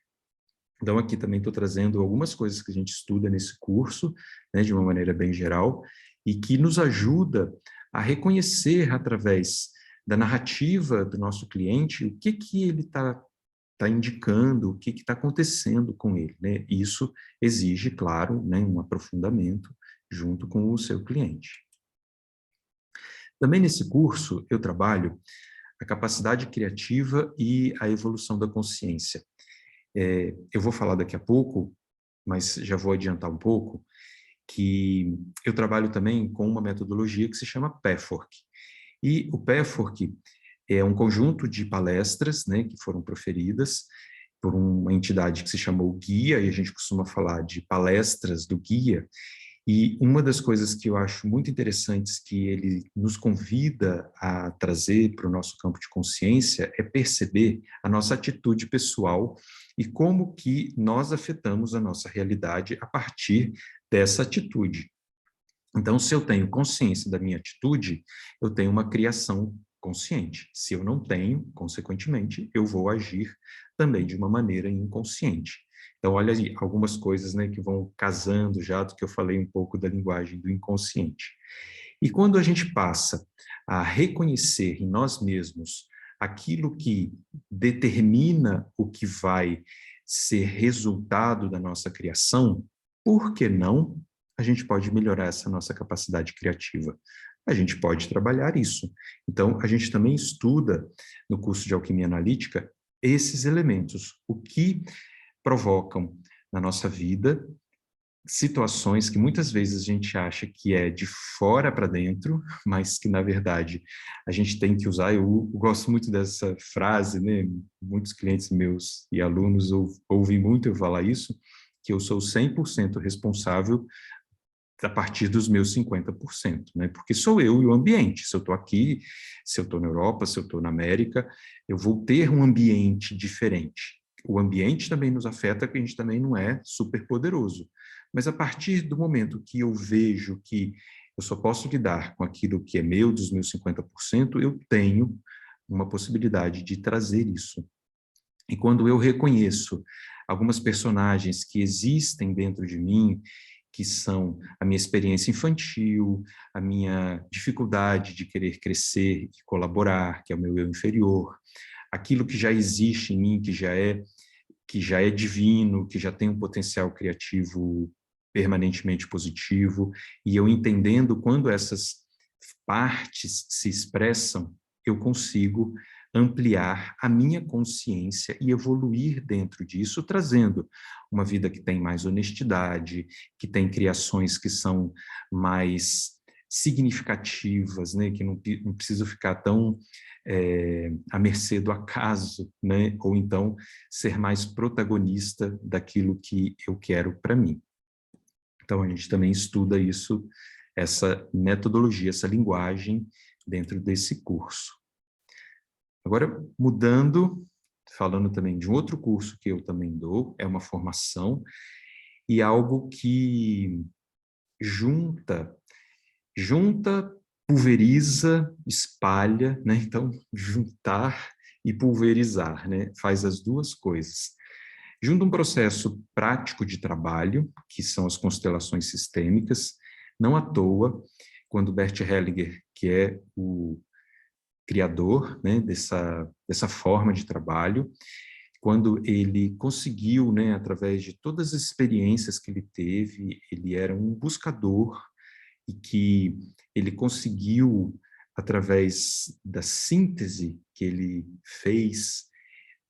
Então, aqui também estou trazendo algumas coisas que a gente estuda nesse curso, né, de uma maneira bem geral, e que nos ajuda a reconhecer, através da narrativa do nosso cliente, o que ele está indicando, o que está acontecendo com ele, né? Isso exige, claro, né, um aprofundamento junto com o seu cliente. Também nesse curso eu trabalho a capacidade criativa e a evolução da consciência. Eu vou falar daqui a pouco, mas já vou adiantar um pouco, que eu trabalho também com uma metodologia que se chama Pathwork. E o Pathwork é um conjunto de palestras, né, que foram proferidas por uma entidade que se chamou Guia, e a gente costuma falar de palestras do Guia. E uma das coisas que eu acho muito interessantes que ele nos convida a trazer para o nosso campo de consciência é perceber a nossa atitude pessoal e como que nós afetamos a nossa realidade a partir dessa atitude. Então, se eu tenho consciência da minha atitude, eu tenho uma criação consciente. Se eu não tenho, consequentemente, eu vou agir também de uma maneira inconsciente. Então, olha aí, algumas coisas, né, que vão casando já do que eu falei um pouco da linguagem do inconsciente. E quando a gente passa a reconhecer em nós mesmos aquilo que determina o que vai ser resultado da nossa criação, por que não a gente pode melhorar essa nossa capacidade criativa? A gente pode trabalhar isso. Então, a gente também estuda no curso de Alquimia Analítica esses elementos, o que provocam na nossa vida situações que muitas vezes a gente acha que é de fora para dentro, mas que, na verdade, a gente tem que usar. Eu gosto muito dessa frase, né? Muitos clientes meus e alunos ouvem muito eu falar isso, que eu sou 100% responsável a partir dos meus 50%, né? Porque sou eu e o ambiente. Se eu estou aqui, se eu estou na Europa, se eu estou na América, eu vou ter um ambiente diferente. O ambiente também nos afeta, porque a gente também não é super poderoso. Mas a partir do momento que eu vejo que eu só posso lidar com aquilo que é meu, dos meus 50%, eu tenho uma possibilidade de trazer isso. E quando eu reconheço algumas personagens que existem dentro de mim, que são a minha experiência infantil, a minha dificuldade de querer crescer e colaborar, que é o meu eu inferior, aquilo que já existe em mim, que já é divino, que já tem um potencial criativo permanentemente positivo, e eu entendendo quando essas partes se expressam, eu consigo ampliar a minha consciência e evoluir dentro disso, trazendo uma vida que tem mais honestidade, que tem criações que são mais significativas, né, que não preciso ficar tão à mercê do acaso, né, ou então ser mais protagonista daquilo que eu quero para mim. Então, a gente também estuda isso, essa metodologia, essa linguagem dentro desse curso. Agora, mudando, falando também de um outro curso que eu também dou, é uma formação, e algo que junta, pulveriza, espalha, né? Então, juntar e pulverizar, né? Faz as duas coisas. Junto um processo prático de trabalho, que são as constelações sistêmicas, não à toa, quando Bert Hellinger, que é o criador, né, dessa forma de trabalho, quando ele conseguiu, né, através de todas as experiências que ele teve, ele era um buscador e que ele conseguiu, através da síntese que ele fez,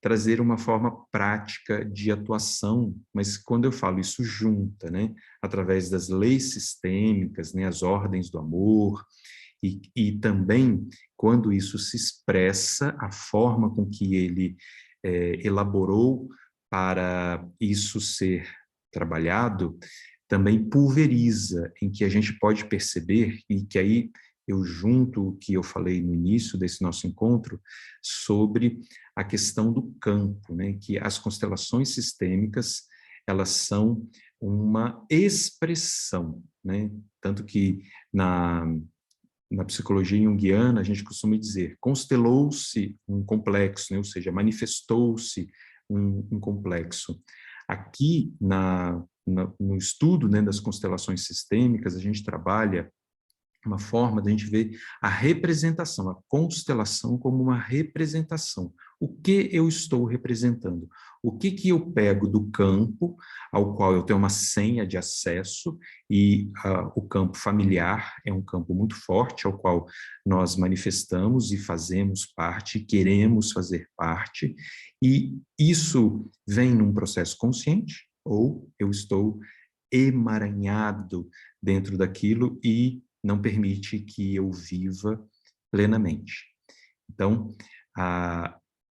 trazer uma forma prática de atuação, mas quando eu falo isso junta, né, através das leis sistêmicas, né, as ordens do amor, e também quando isso se expressa, a forma com que ele elaborou para isso ser trabalhado, também pulveriza, em que a gente pode perceber, e que aí eu junto o que eu falei no início desse nosso encontro, sobre a questão do campo, né? Que as constelações sistêmicas, elas são uma expressão, né? Tanto que na psicologia junguiana, a gente costuma dizer, constelou-se um complexo, né? Ou seja, manifestou-se um complexo. Aqui, no estudo, né, das constelações sistêmicas, a gente trabalha uma forma da gente ver a representação, a constelação como uma representação. O que eu estou representando? O que eu pego do campo, ao qual eu tenho uma senha de acesso, e o campo familiar é um campo muito forte, ao qual nós manifestamos e fazemos parte, queremos fazer parte, e isso vem num processo consciente, ou eu estou emaranhado dentro daquilo e não permite que eu viva plenamente. Então,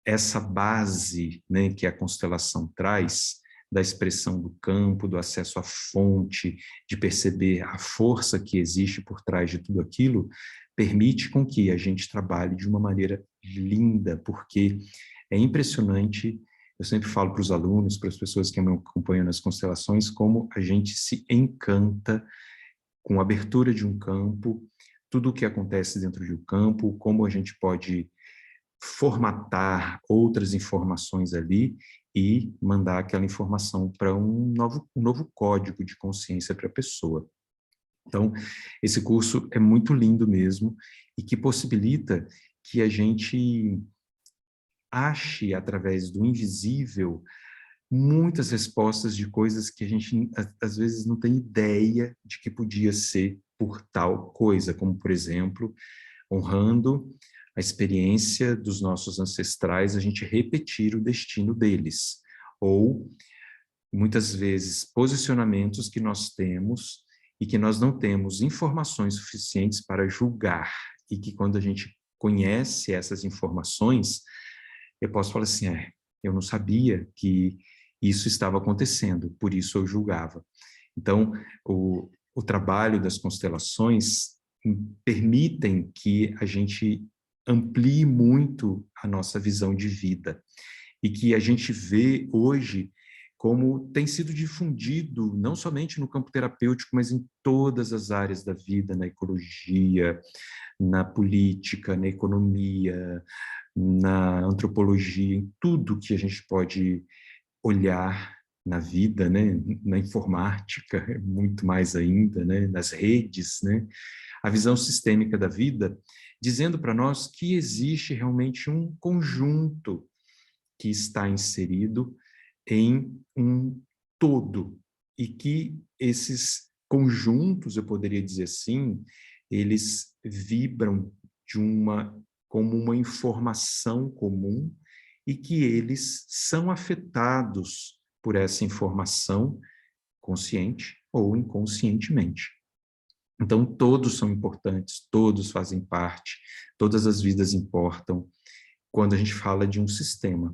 essa base, né, que a constelação traz, da expressão do campo, do acesso à fonte, de perceber a força que existe por trás de tudo aquilo, permite com que a gente trabalhe de uma maneira linda, porque é impressionante. Eu sempre falo para os alunos, para as pessoas que me acompanham nas constelações, como a gente se encanta com a abertura de um campo, tudo o que acontece dentro de um campo, como a gente pode formatar outras informações ali e mandar aquela informação para um novo código de consciência para a pessoa. Então, esse curso é muito lindo mesmo e que possibilita que a gente ache, através do invisível, muitas respostas de coisas que a gente, às vezes, não tem ideia de que podia ser por tal coisa, como, por exemplo, honrando a experiência dos nossos ancestrais, a gente repetir o destino deles, ou, muitas vezes, posicionamentos que nós temos e que nós não temos informações suficientes para julgar, e que quando a gente conhece essas informações, eu posso falar assim, eu não sabia que isso estava acontecendo, por isso eu julgava. Então, o trabalho das constelações permitem que a gente amplie muito a nossa visão de vida, e que a gente vê hoje como tem sido difundido, não somente no campo terapêutico, mas em todas as áreas da vida, na ecologia, na política, na economia, na antropologia, em tudo que a gente pode olhar na vida, né? Na informática, muito mais ainda, né? Nas redes, né? A visão sistêmica da vida, dizendo para nós que existe realmente um conjunto que está inserido em um todo, e que esses conjuntos, eu poderia dizer assim, eles vibram como uma informação comum, e que eles são afetados por essa informação, consciente ou inconscientemente. Então, todos são importantes, todos fazem parte, todas as vidas importam quando a gente fala de um sistema.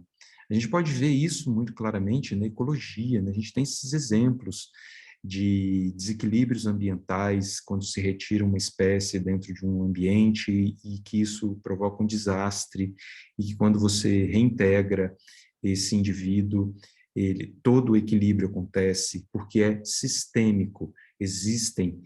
A gente pode ver isso muito claramente na ecologia, né? A gente tem esses exemplos de desequilíbrios ambientais, quando se retira uma espécie dentro de um ambiente e que isso provoca um desastre, e que quando você reintegra esse indivíduo, todo o equilíbrio acontece, porque é sistêmico. Existem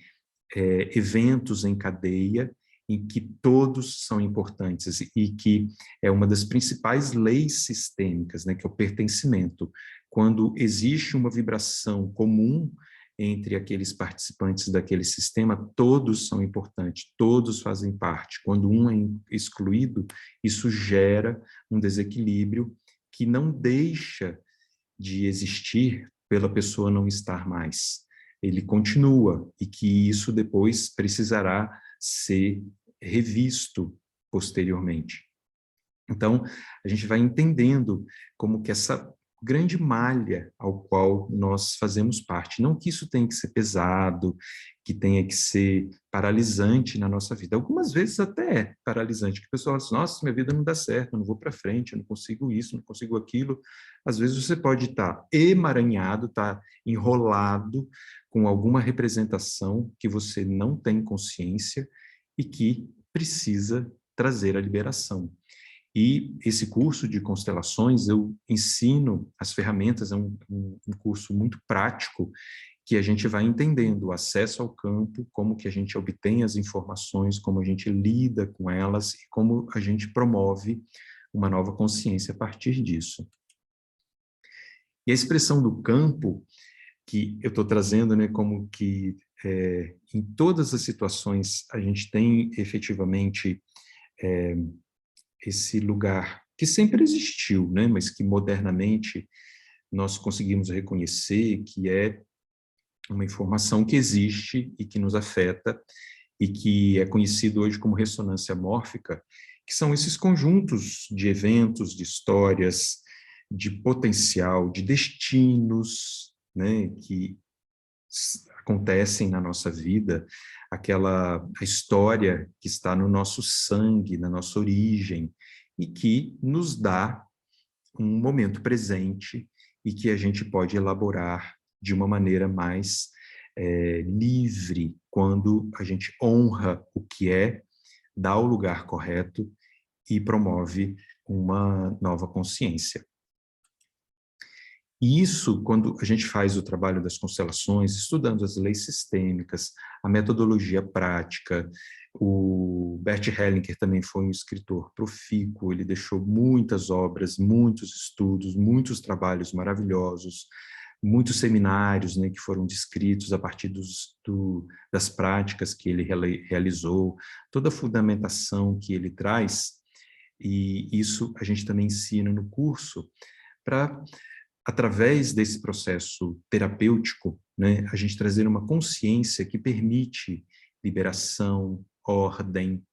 eventos em cadeia em que todos são importantes, e que é uma das principais leis sistêmicas, né, que é o pertencimento. Quando existe uma vibração comum entre aqueles participantes daquele sistema, todos são importantes, todos fazem parte. Quando um é excluído, isso gera um desequilíbrio que não deixa de existir pela pessoa não estar mais. Ele continua, e que isso depois precisará ser revisto posteriormente. Então, a gente vai entendendo como que essa grande malha ao qual nós fazemos parte, não que isso tenha que ser pesado, que tenha que ser paralisante na nossa vida. Algumas vezes até é paralisante, que o pessoal fala assim, nossa, minha vida não dá certo, eu não vou para frente, eu não consigo isso, não consigo aquilo. Às vezes você pode estar emaranhado, estar enrolado com alguma representação que você não tem consciência e que precisa trazer a liberação. E esse curso de constelações, eu ensino as ferramentas, é um curso muito prático, que a gente vai entendendo o acesso ao campo, como que a gente obtém as informações, como a gente lida com elas e como a gente promove uma nova consciência a partir disso. E a expressão do campo, que eu estou trazendo, né, como que em todas as situações a gente tem efetivamente esse lugar que sempre existiu, né, mas que modernamente nós conseguimos reconhecer que é uma informação que existe e que nos afeta e que é conhecido hoje como ressonância mórfica, que são esses conjuntos de eventos, de histórias, de potencial, de destinos, né, que acontecem na nossa vida, a história que está no nosso sangue, na nossa origem, e que nos dá um momento presente e que a gente pode elaborar de uma maneira mais livre, quando a gente honra o que é, dá o lugar correto e promove uma nova consciência. E isso, quando a gente faz o trabalho das constelações, estudando as leis sistêmicas, a metodologia prática, o Bert Hellinger também foi um escritor profícuo, ele deixou muitas obras, muitos estudos, muitos trabalhos maravilhosos, muitos seminários, né, que foram descritos a partir das práticas que ele realizou, toda a fundamentação que ele traz, e isso a gente também ensina no curso, para através desse processo terapêutico, né, a gente trazer uma consciência que permite liberação, ordem,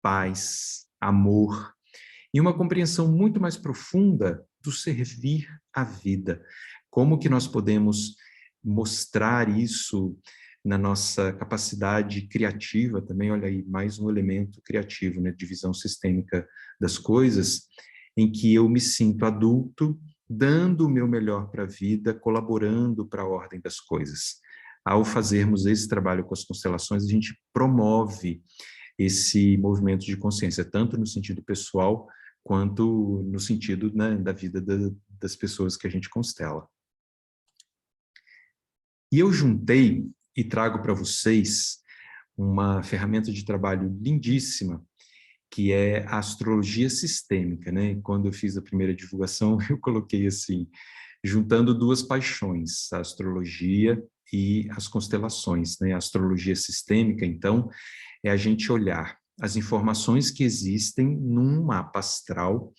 paz, amor, e uma compreensão muito mais profunda do servir à vida. Como que nós podemos mostrar isso na nossa capacidade criativa também, olha aí, mais um elemento criativo, né, de visão sistêmica das coisas, em que eu me sinto adulto, dando o meu melhor para a vida, colaborando para a ordem das coisas. Ao fazermos esse trabalho com as constelações, a gente promove esse movimento de consciência, tanto no sentido pessoal, quanto no sentido, né, da vida das pessoas que a gente constela. E eu juntei e trago para vocês uma ferramenta de trabalho lindíssima, que é a astrologia sistêmica, né? Quando eu fiz a primeira divulgação, eu coloquei assim, juntando duas paixões, a astrologia e as constelações, né? A astrologia sistêmica, então, é a gente olhar as informações que existem num mapa astral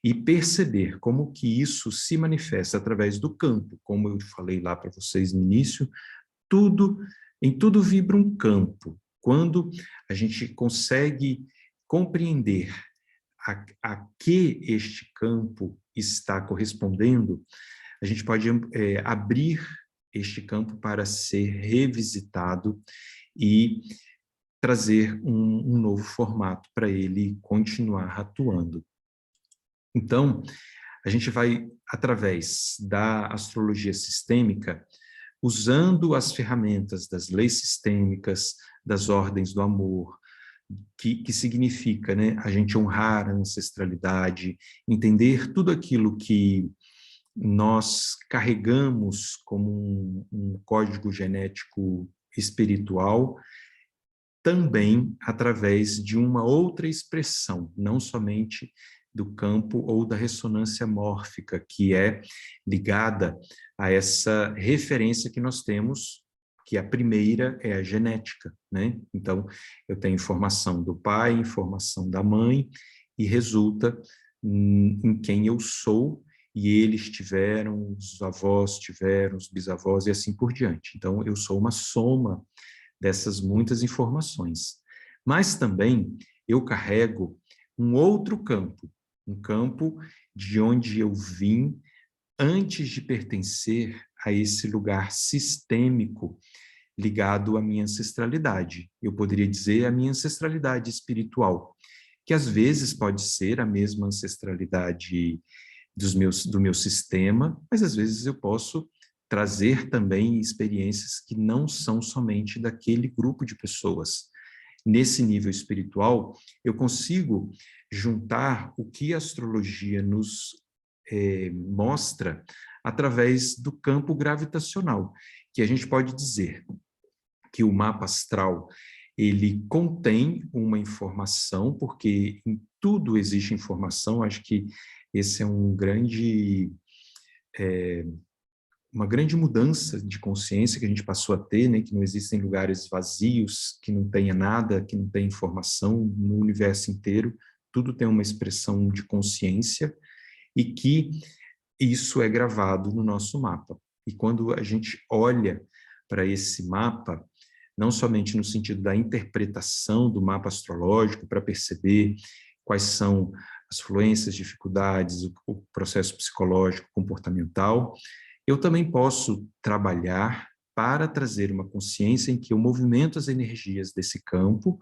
e perceber como que isso se manifesta através do campo, como eu falei lá para vocês no início, em tudo vibra um campo. Quando a gente consegue compreender a que este campo está correspondendo, a gente pode abrir este campo para ser revisitado e trazer um novo formato para ele continuar atuando. Então, a gente vai, através da astrologia sistêmica, usando as ferramentas das leis sistêmicas, das ordens do amor, que significa, né, a gente honrar a ancestralidade, entender tudo aquilo que nós carregamos como um código genético espiritual, também através de uma outra expressão, não somente do campo ou da ressonância mórfica, que é ligada a essa referência que nós temos, que a primeira é a genética, né? Então, eu tenho informação do pai, informação da mãe, e resulta em quem eu sou, e eles tiveram, os avós tiveram, os bisavós, e assim por diante. Então, eu sou uma soma dessas muitas informações. Mas também eu carrego um outro campo, um campo de onde eu vim antes de pertencer a esse lugar sistêmico ligado à minha ancestralidade. Eu poderia dizer a minha ancestralidade espiritual, que às vezes pode ser a mesma ancestralidade do meu sistema, mas às vezes eu posso trazer também experiências que não são somente daquele grupo de pessoas. Nesse nível espiritual, eu consigo juntar o que a astrologia nos mostra através do campo gravitacional, que a gente pode dizer que o mapa astral ele contém uma informação, porque em tudo existe informação. Acho que esse é uma grande mudança de consciência que a gente passou a ter, né? Que não existem lugares vazios, que não tenha nada, que não tenha informação no universo inteiro. Tudo tem uma expressão de consciência e que isso é gravado no nosso mapa. E quando a gente olha para esse mapa, não somente no sentido da interpretação do mapa astrológico, para perceber quais são as fluências, dificuldades, o processo psicológico, comportamental, eu também posso trabalhar para trazer uma consciência em que eu movimento as energias desse campo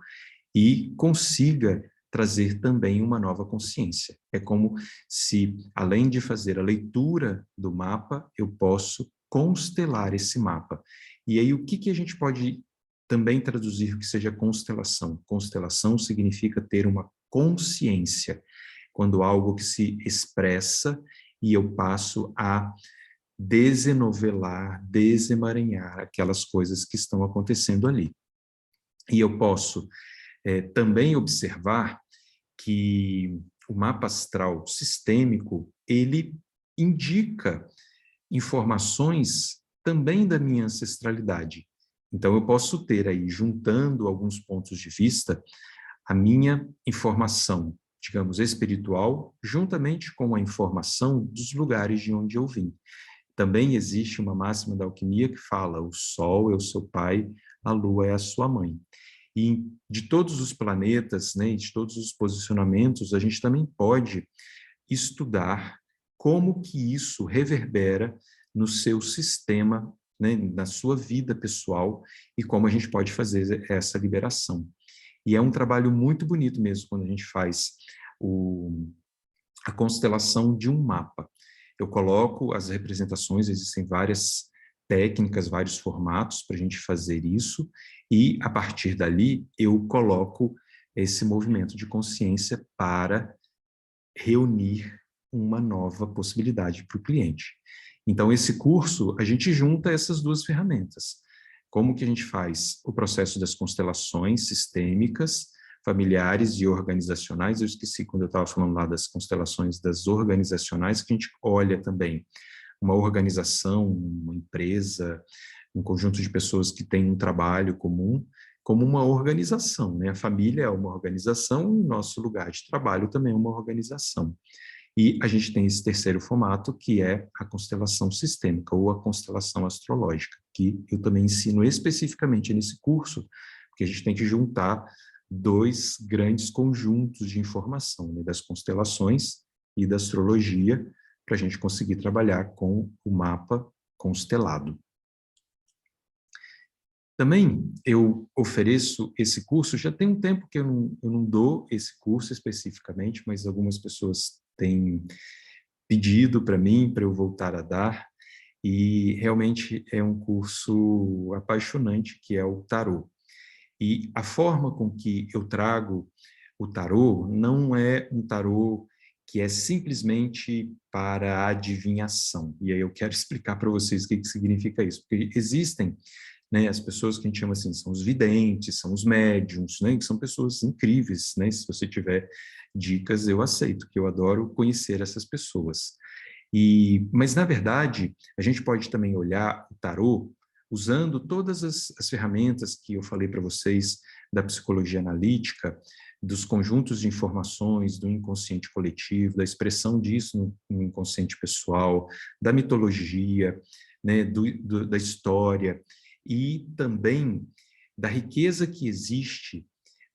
e consiga trazer também uma nova consciência. É como se, além de fazer a leitura do mapa, eu posso constelar esse mapa. E aí, o que a gente pode também traduzir que seja constelação? Constelação significa ter uma consciência, quando algo que se expressa e eu passo a desenovelar, desemaranhar aquelas coisas que estão acontecendo ali. E eu posso também observar que o mapa astral sistêmico, ele indica informações também da minha ancestralidade. Então, eu posso ter aí, juntando alguns pontos de vista, a minha informação, digamos, espiritual, juntamente com a informação dos lugares de onde eu vim. Também existe uma máxima da alquimia que fala: o Sol é o seu pai, a Lua é a sua mãe. E de todos os planetas, né, de todos os posicionamentos, a gente também pode estudar como que isso reverbera no seu sistema, né, na sua vida pessoal, e como a gente pode fazer essa liberação. E é um trabalho muito bonito mesmo quando a gente faz a constelação de um mapa. Eu coloco as representações, existem várias técnicas, vários formatos para a gente fazer isso, e a partir dali eu coloco esse movimento de consciência para reunir uma nova possibilidade para o cliente. Então, esse curso, a gente junta essas duas ferramentas. Como que a gente faz o processo das constelações sistêmicas, familiares e organizacionais? Eu esqueci quando eu estava falando lá das constelações das organizacionais, que a gente olha também uma organização, uma empresa, um conjunto de pessoas que têm um trabalho comum, como uma organização, né? A família é uma organização, o nosso lugar de trabalho também é uma organização. E a gente tem esse terceiro formato, que é a constelação sistêmica, ou a constelação astrológica, que eu também ensino especificamente nesse curso, porque a gente tem que juntar dois grandes conjuntos de informação, né? Das constelações e da astrologia, para a gente conseguir trabalhar com o mapa constelado. Também eu ofereço esse curso, já tem um tempo que eu não dou esse curso especificamente, mas algumas pessoas têm pedido para mim, para eu voltar a dar, e realmente é um curso apaixonante, que é o tarô. E a forma com que eu trago o tarô não é um tarô que é simplesmente para a adivinhação. E aí eu quero explicar para vocês o que significa isso, porque existem, né, as pessoas que a gente chama assim, são os videntes, são os médiums, né, que são pessoas incríveis, né, se você tiver dicas, eu aceito, que eu adoro conhecer essas pessoas. Mas, na verdade, a gente pode também olhar o tarô usando todas as ferramentas que eu falei para vocês da psicologia analítica, dos conjuntos de informações, do inconsciente coletivo, da expressão disso no inconsciente pessoal, da mitologia, né, da história, e também da riqueza que existe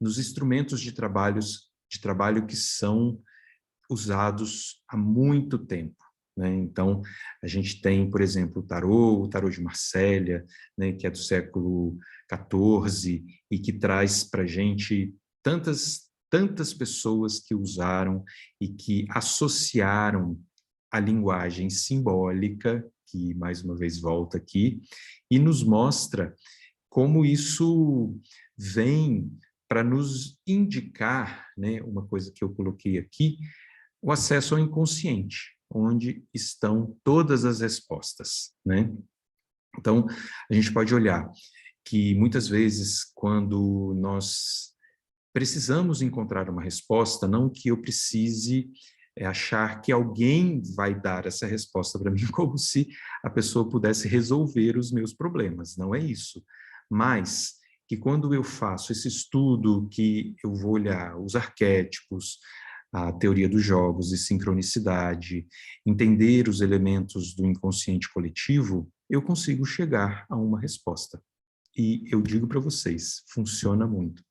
nos instrumentos de trabalho que são usados há muito tempo, né? Então, a gente tem, por exemplo, o tarô de Marsella, né, que é do século XIV e que traz para a gente tantas pessoas que usaram e que associaram a linguagem simbólica, que mais uma vez volta aqui, e nos mostra como isso vem para nos indicar, né, uma coisa que eu coloquei aqui, o acesso ao inconsciente, onde estão todas as respostas, né? Então, a gente pode olhar que muitas vezes quando nós precisamos encontrar uma resposta, não que eu precise achar que alguém vai dar essa resposta para mim, como se a pessoa pudesse resolver os meus problemas, não é isso. Mas que quando eu faço esse estudo, que eu vou olhar os arquétipos, a teoria dos jogos e sincronicidade, entender os elementos do inconsciente coletivo, eu consigo chegar a uma resposta. E eu digo para vocês, funciona muito.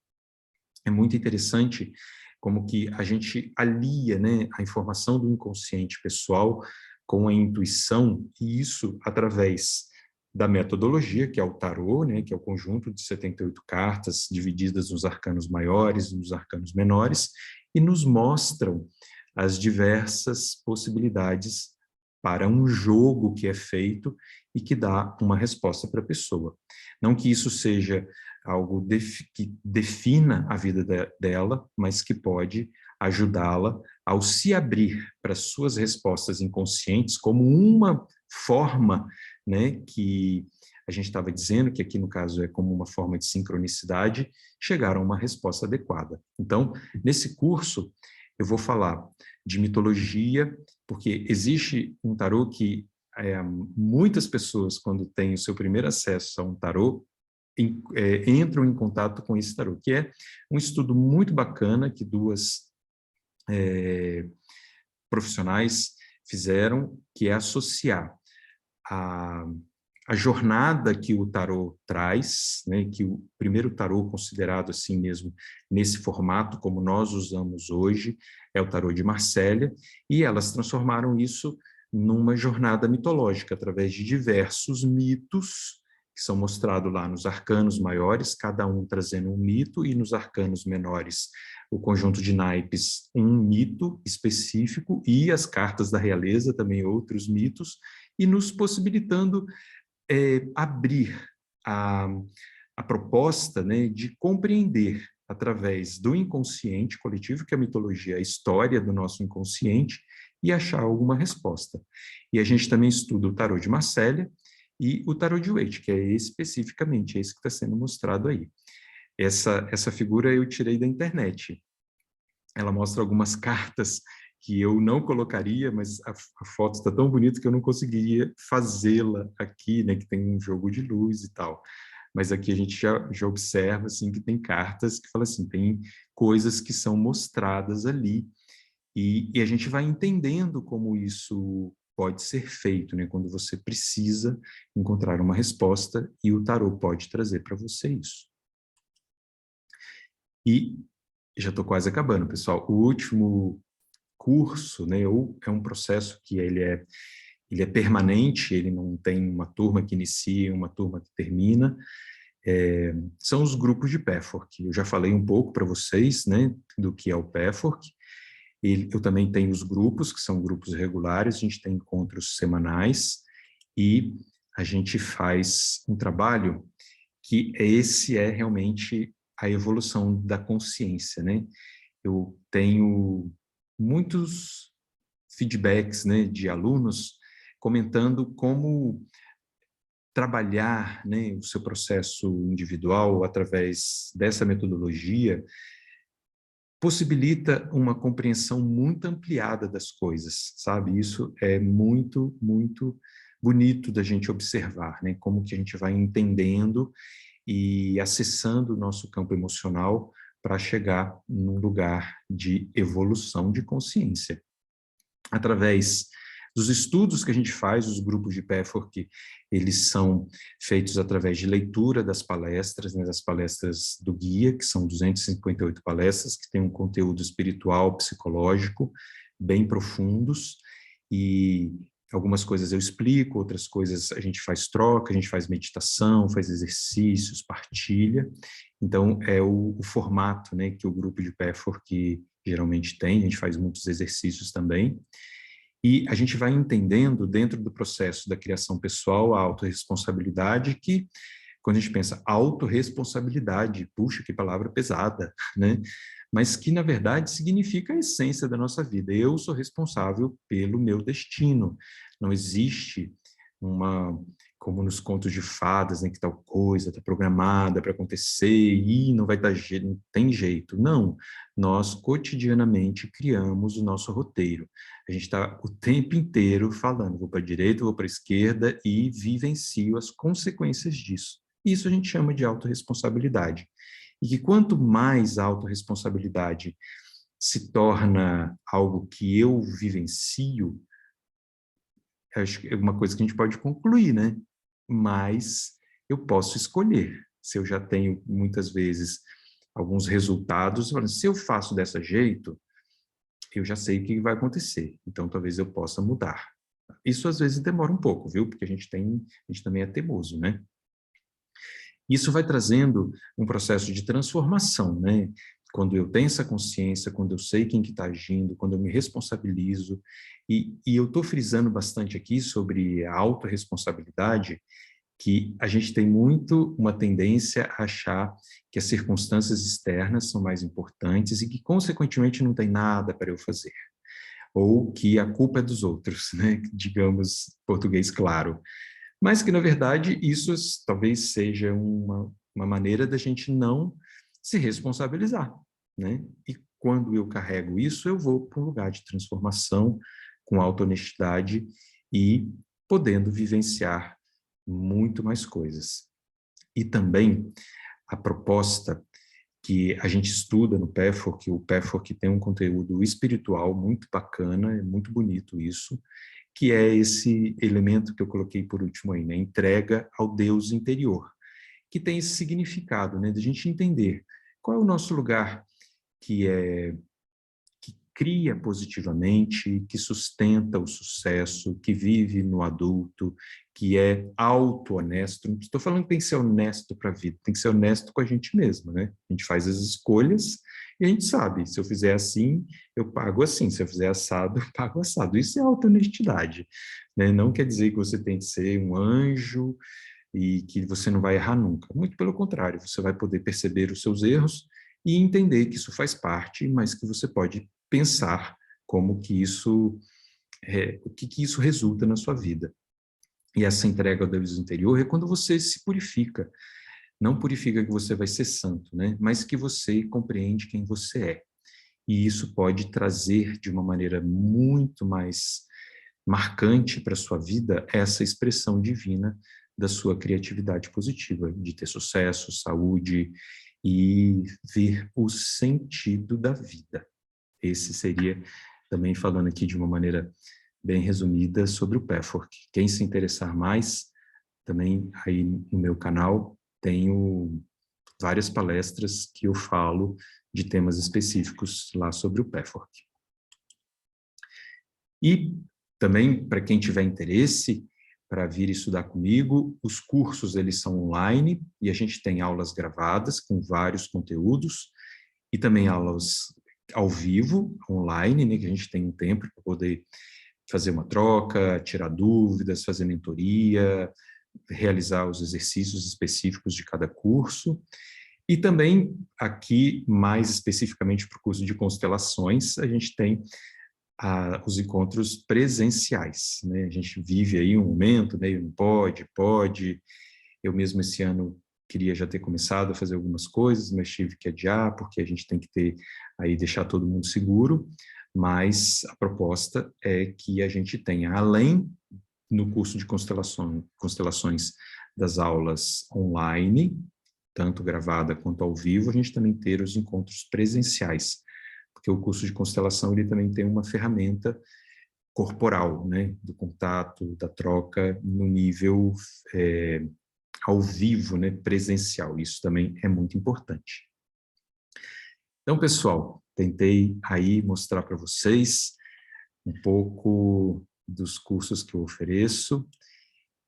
É muito interessante como que a gente alia, né, a informação do inconsciente pessoal com a intuição, e isso através da metodologia, que é o tarô, né, que é o conjunto de 78 cartas, divididas nos arcanos maiores e nos arcanos menores, e nos mostram as diversas possibilidades para um jogo que é feito e que dá uma resposta para a pessoa. Não que isso seja algo que defina a vida dela, mas que pode ajudá-la ao se abrir para suas respostas inconscientes como uma forma, né, que a gente estava dizendo, que aqui no caso é como uma forma de sincronicidade, chegar a uma resposta adequada. Então, nesse curso, eu vou falar de mitologia, porque existe um tarô que muitas pessoas, quando têm o seu primeiro acesso a um tarô, entram em contato com esse tarô, que é um estudo muito bacana que duas profissionais fizeram, que é associar a jornada que o tarô traz, né, que o primeiro tarô considerado assim mesmo, nesse formato como nós usamos hoje, é o tarô de Marsella, e elas transformaram isso numa jornada mitológica, através de diversos mitos, que são mostrados lá nos arcanos maiores, cada um trazendo um mito, e nos arcanos menores, o conjunto de naipes, um mito específico, e as cartas da realeza, também outros mitos, e nos possibilitando abrir a proposta, né, de compreender através do inconsciente coletivo, que a mitologia é a história do nosso inconsciente, e achar alguma resposta. E a gente também estuda o tarô de Marsella e o tarô de Waite, que é especificamente esse que está sendo mostrado aí. Essa figura eu tirei da internet. Ela mostra algumas cartas que eu não colocaria, mas a foto está tão bonita que eu não conseguiria fazê-la aqui, né, que tem um jogo de luz e tal. Mas aqui a gente já observa assim, que tem cartas que falam assim, tem coisas que são mostradas ali, e a gente vai entendendo como isso pode ser feito, né, quando você precisa encontrar uma resposta, e o tarô pode trazer para você isso. E já estou quase acabando, pessoal. O último curso, né, ou é um processo que ele é permanente, ele não tem uma turma que inicia e uma turma que termina, são os grupos de Pathwork. Eu já falei um pouco para vocês, né, do que é o Pathwork. Eu também tenho os grupos, que são grupos regulares, a gente tem encontros semanais, e a gente faz um trabalho que esse é realmente a evolução da consciência, né? Eu tenho muitos feedbacks, né, de alunos comentando como trabalhar, né, o seu processo individual através dessa metodologia possibilita uma compreensão muito ampliada das coisas, sabe? Isso é muito, muito bonito da gente observar, né? Como que a gente vai entendendo e acessando o nosso campo emocional para chegar num lugar de evolução de consciência. Através Dos estudos que a gente faz, os grupos de Pathwork, eles são feitos através de leitura das palestras, né, das palestras do guia, que são 258 palestras, que têm um conteúdo espiritual, psicológico, bem profundos, e algumas coisas eu explico, outras coisas a gente faz troca, a gente faz meditação, faz exercícios, partilha. Então, é o formato, né, que o grupo de Pathwork geralmente tem, a gente faz muitos exercícios também. E a gente vai entendendo, dentro do processo da criação pessoal, a autorresponsabilidade, que, quando a gente pensa autorresponsabilidade, puxa, que palavra pesada, né? Mas que, na verdade, significa a essência da nossa vida. Eu sou responsável pelo meu destino. Não existe uma, como nos contos de fadas, né, que tal coisa está programada para acontecer e não vai dar jeito, não tem jeito. Não, nós cotidianamente criamos o nosso roteiro. A gente está o tempo inteiro falando, vou para a direita, vou para a esquerda e vivencio as consequências disso. Isso a gente chama de autorresponsabilidade. E que quanto mais a autorresponsabilidade se torna algo que eu vivencio, acho que é uma coisa que a gente pode concluir, né? Mas eu posso escolher. Se eu já tenho, muitas vezes, alguns resultados, se eu faço dessa jeito, eu já sei o que vai acontecer. Então, talvez eu possa mudar. Isso, às vezes, demora um pouco, viu? Porque a gente também é teimoso, né? Isso vai trazendo um processo de transformação, né? Quando eu tenho essa consciência, quando eu sei quem que está agindo, quando eu me responsabilizo, e eu estou frisando bastante aqui sobre a autorresponsabilidade, que a gente tem muito uma tendência a achar que as circunstâncias externas são mais importantes e que, consequentemente, não tem nada para eu fazer. Ou que a culpa é dos outros, né? Digamos, português claro. Mas que, na verdade, isso talvez seja uma maneira da gente não se responsabilizar, né? E quando eu carrego isso, eu vou para um lugar de transformação, com auto-honestidade e podendo vivenciar muito mais coisas. E também a proposta que a gente estuda no Pathwork, o Pathwork tem um conteúdo espiritual muito bacana, é muito bonito isso, que é esse elemento que eu coloquei por último aí, né? Entrega ao Deus interior, que tem esse significado, né? De a gente entender qual é o nosso lugar que cria positivamente, que sustenta o sucesso, que vive no adulto, que é auto-honesto. Não estou falando que tem que ser honesto para a vida, tem que ser honesto com a gente mesmo, né? A gente faz as escolhas e a gente sabe, se eu fizer assim, eu pago assim, se eu fizer assado, eu pago assado. Isso é auto-honestidade, né? Não quer dizer que você tem que ser um anjo e que você não vai errar nunca. Muito pelo contrário, você vai poder perceber os seus erros e entender que isso faz parte, mas que você pode pensar como que isso, o que isso resulta na sua vida. E essa entrega ao Deus interior é quando você se purifica. Não purifica que você vai ser santo, né? Mas que você compreende quem você é. E isso pode trazer de uma maneira muito mais marcante para a sua vida essa expressão divina da sua criatividade positiva, de ter sucesso, saúde e ver o sentido da vida. Esse seria, também falando aqui de uma maneira bem resumida, sobre o Pathwork. Quem se interessar mais, também aí no meu canal, tenho várias palestras que eu falo de temas específicos lá sobre o Pathwork. E também, para quem tiver interesse para vir estudar comigo, os cursos eles são online e a gente tem aulas gravadas com vários conteúdos e também aulas ao vivo, online, né, que a gente tem um tempo para poder fazer uma troca, tirar dúvidas, fazer mentoria, realizar os exercícios específicos de cada curso. E também, aqui, mais especificamente para o curso de constelações, a gente tem os encontros presenciais, né? A gente vive aí um momento, né? Não pode. Eu mesmo esse ano queria já ter começado a fazer algumas coisas, mas tive que adiar, porque a gente tem que deixar todo mundo seguro, mas a proposta é que a gente tenha, além no curso de constelações das aulas online, tanto gravada quanto ao vivo, a gente também ter os encontros presenciais, porque o curso de constelação ele também tem uma ferramenta corporal, né, do contato, da troca no nível ao vivo, né, presencial. Isso também é muito importante. Então, pessoal, tentei aí mostrar para vocês um pouco dos cursos que eu ofereço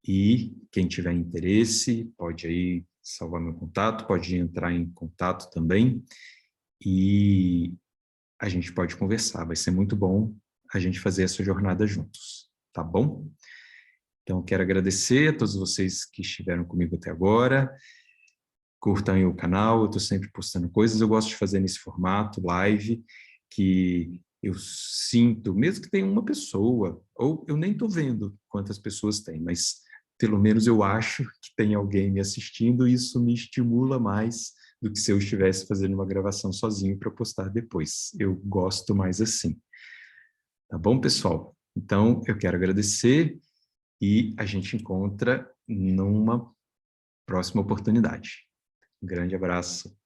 e quem tiver interesse pode aí salvar meu contato, pode entrar em contato também e a gente pode conversar. Vai ser muito bom a gente fazer essa jornada juntos, tá bom? Então, quero agradecer a todos vocês que estiveram comigo até agora. Curtam aí o canal, eu estou sempre postando coisas. Eu gosto de fazer nesse formato, live, que eu sinto, mesmo que tenha uma pessoa, ou eu nem estou vendo quantas pessoas tem, mas pelo menos eu acho que tem alguém me assistindo e isso me estimula mais do que se eu estivesse fazendo uma gravação sozinho para postar depois. Eu gosto mais assim. Tá bom, pessoal? Então, eu quero agradecer e a gente encontra numa próxima oportunidade. Um grande abraço.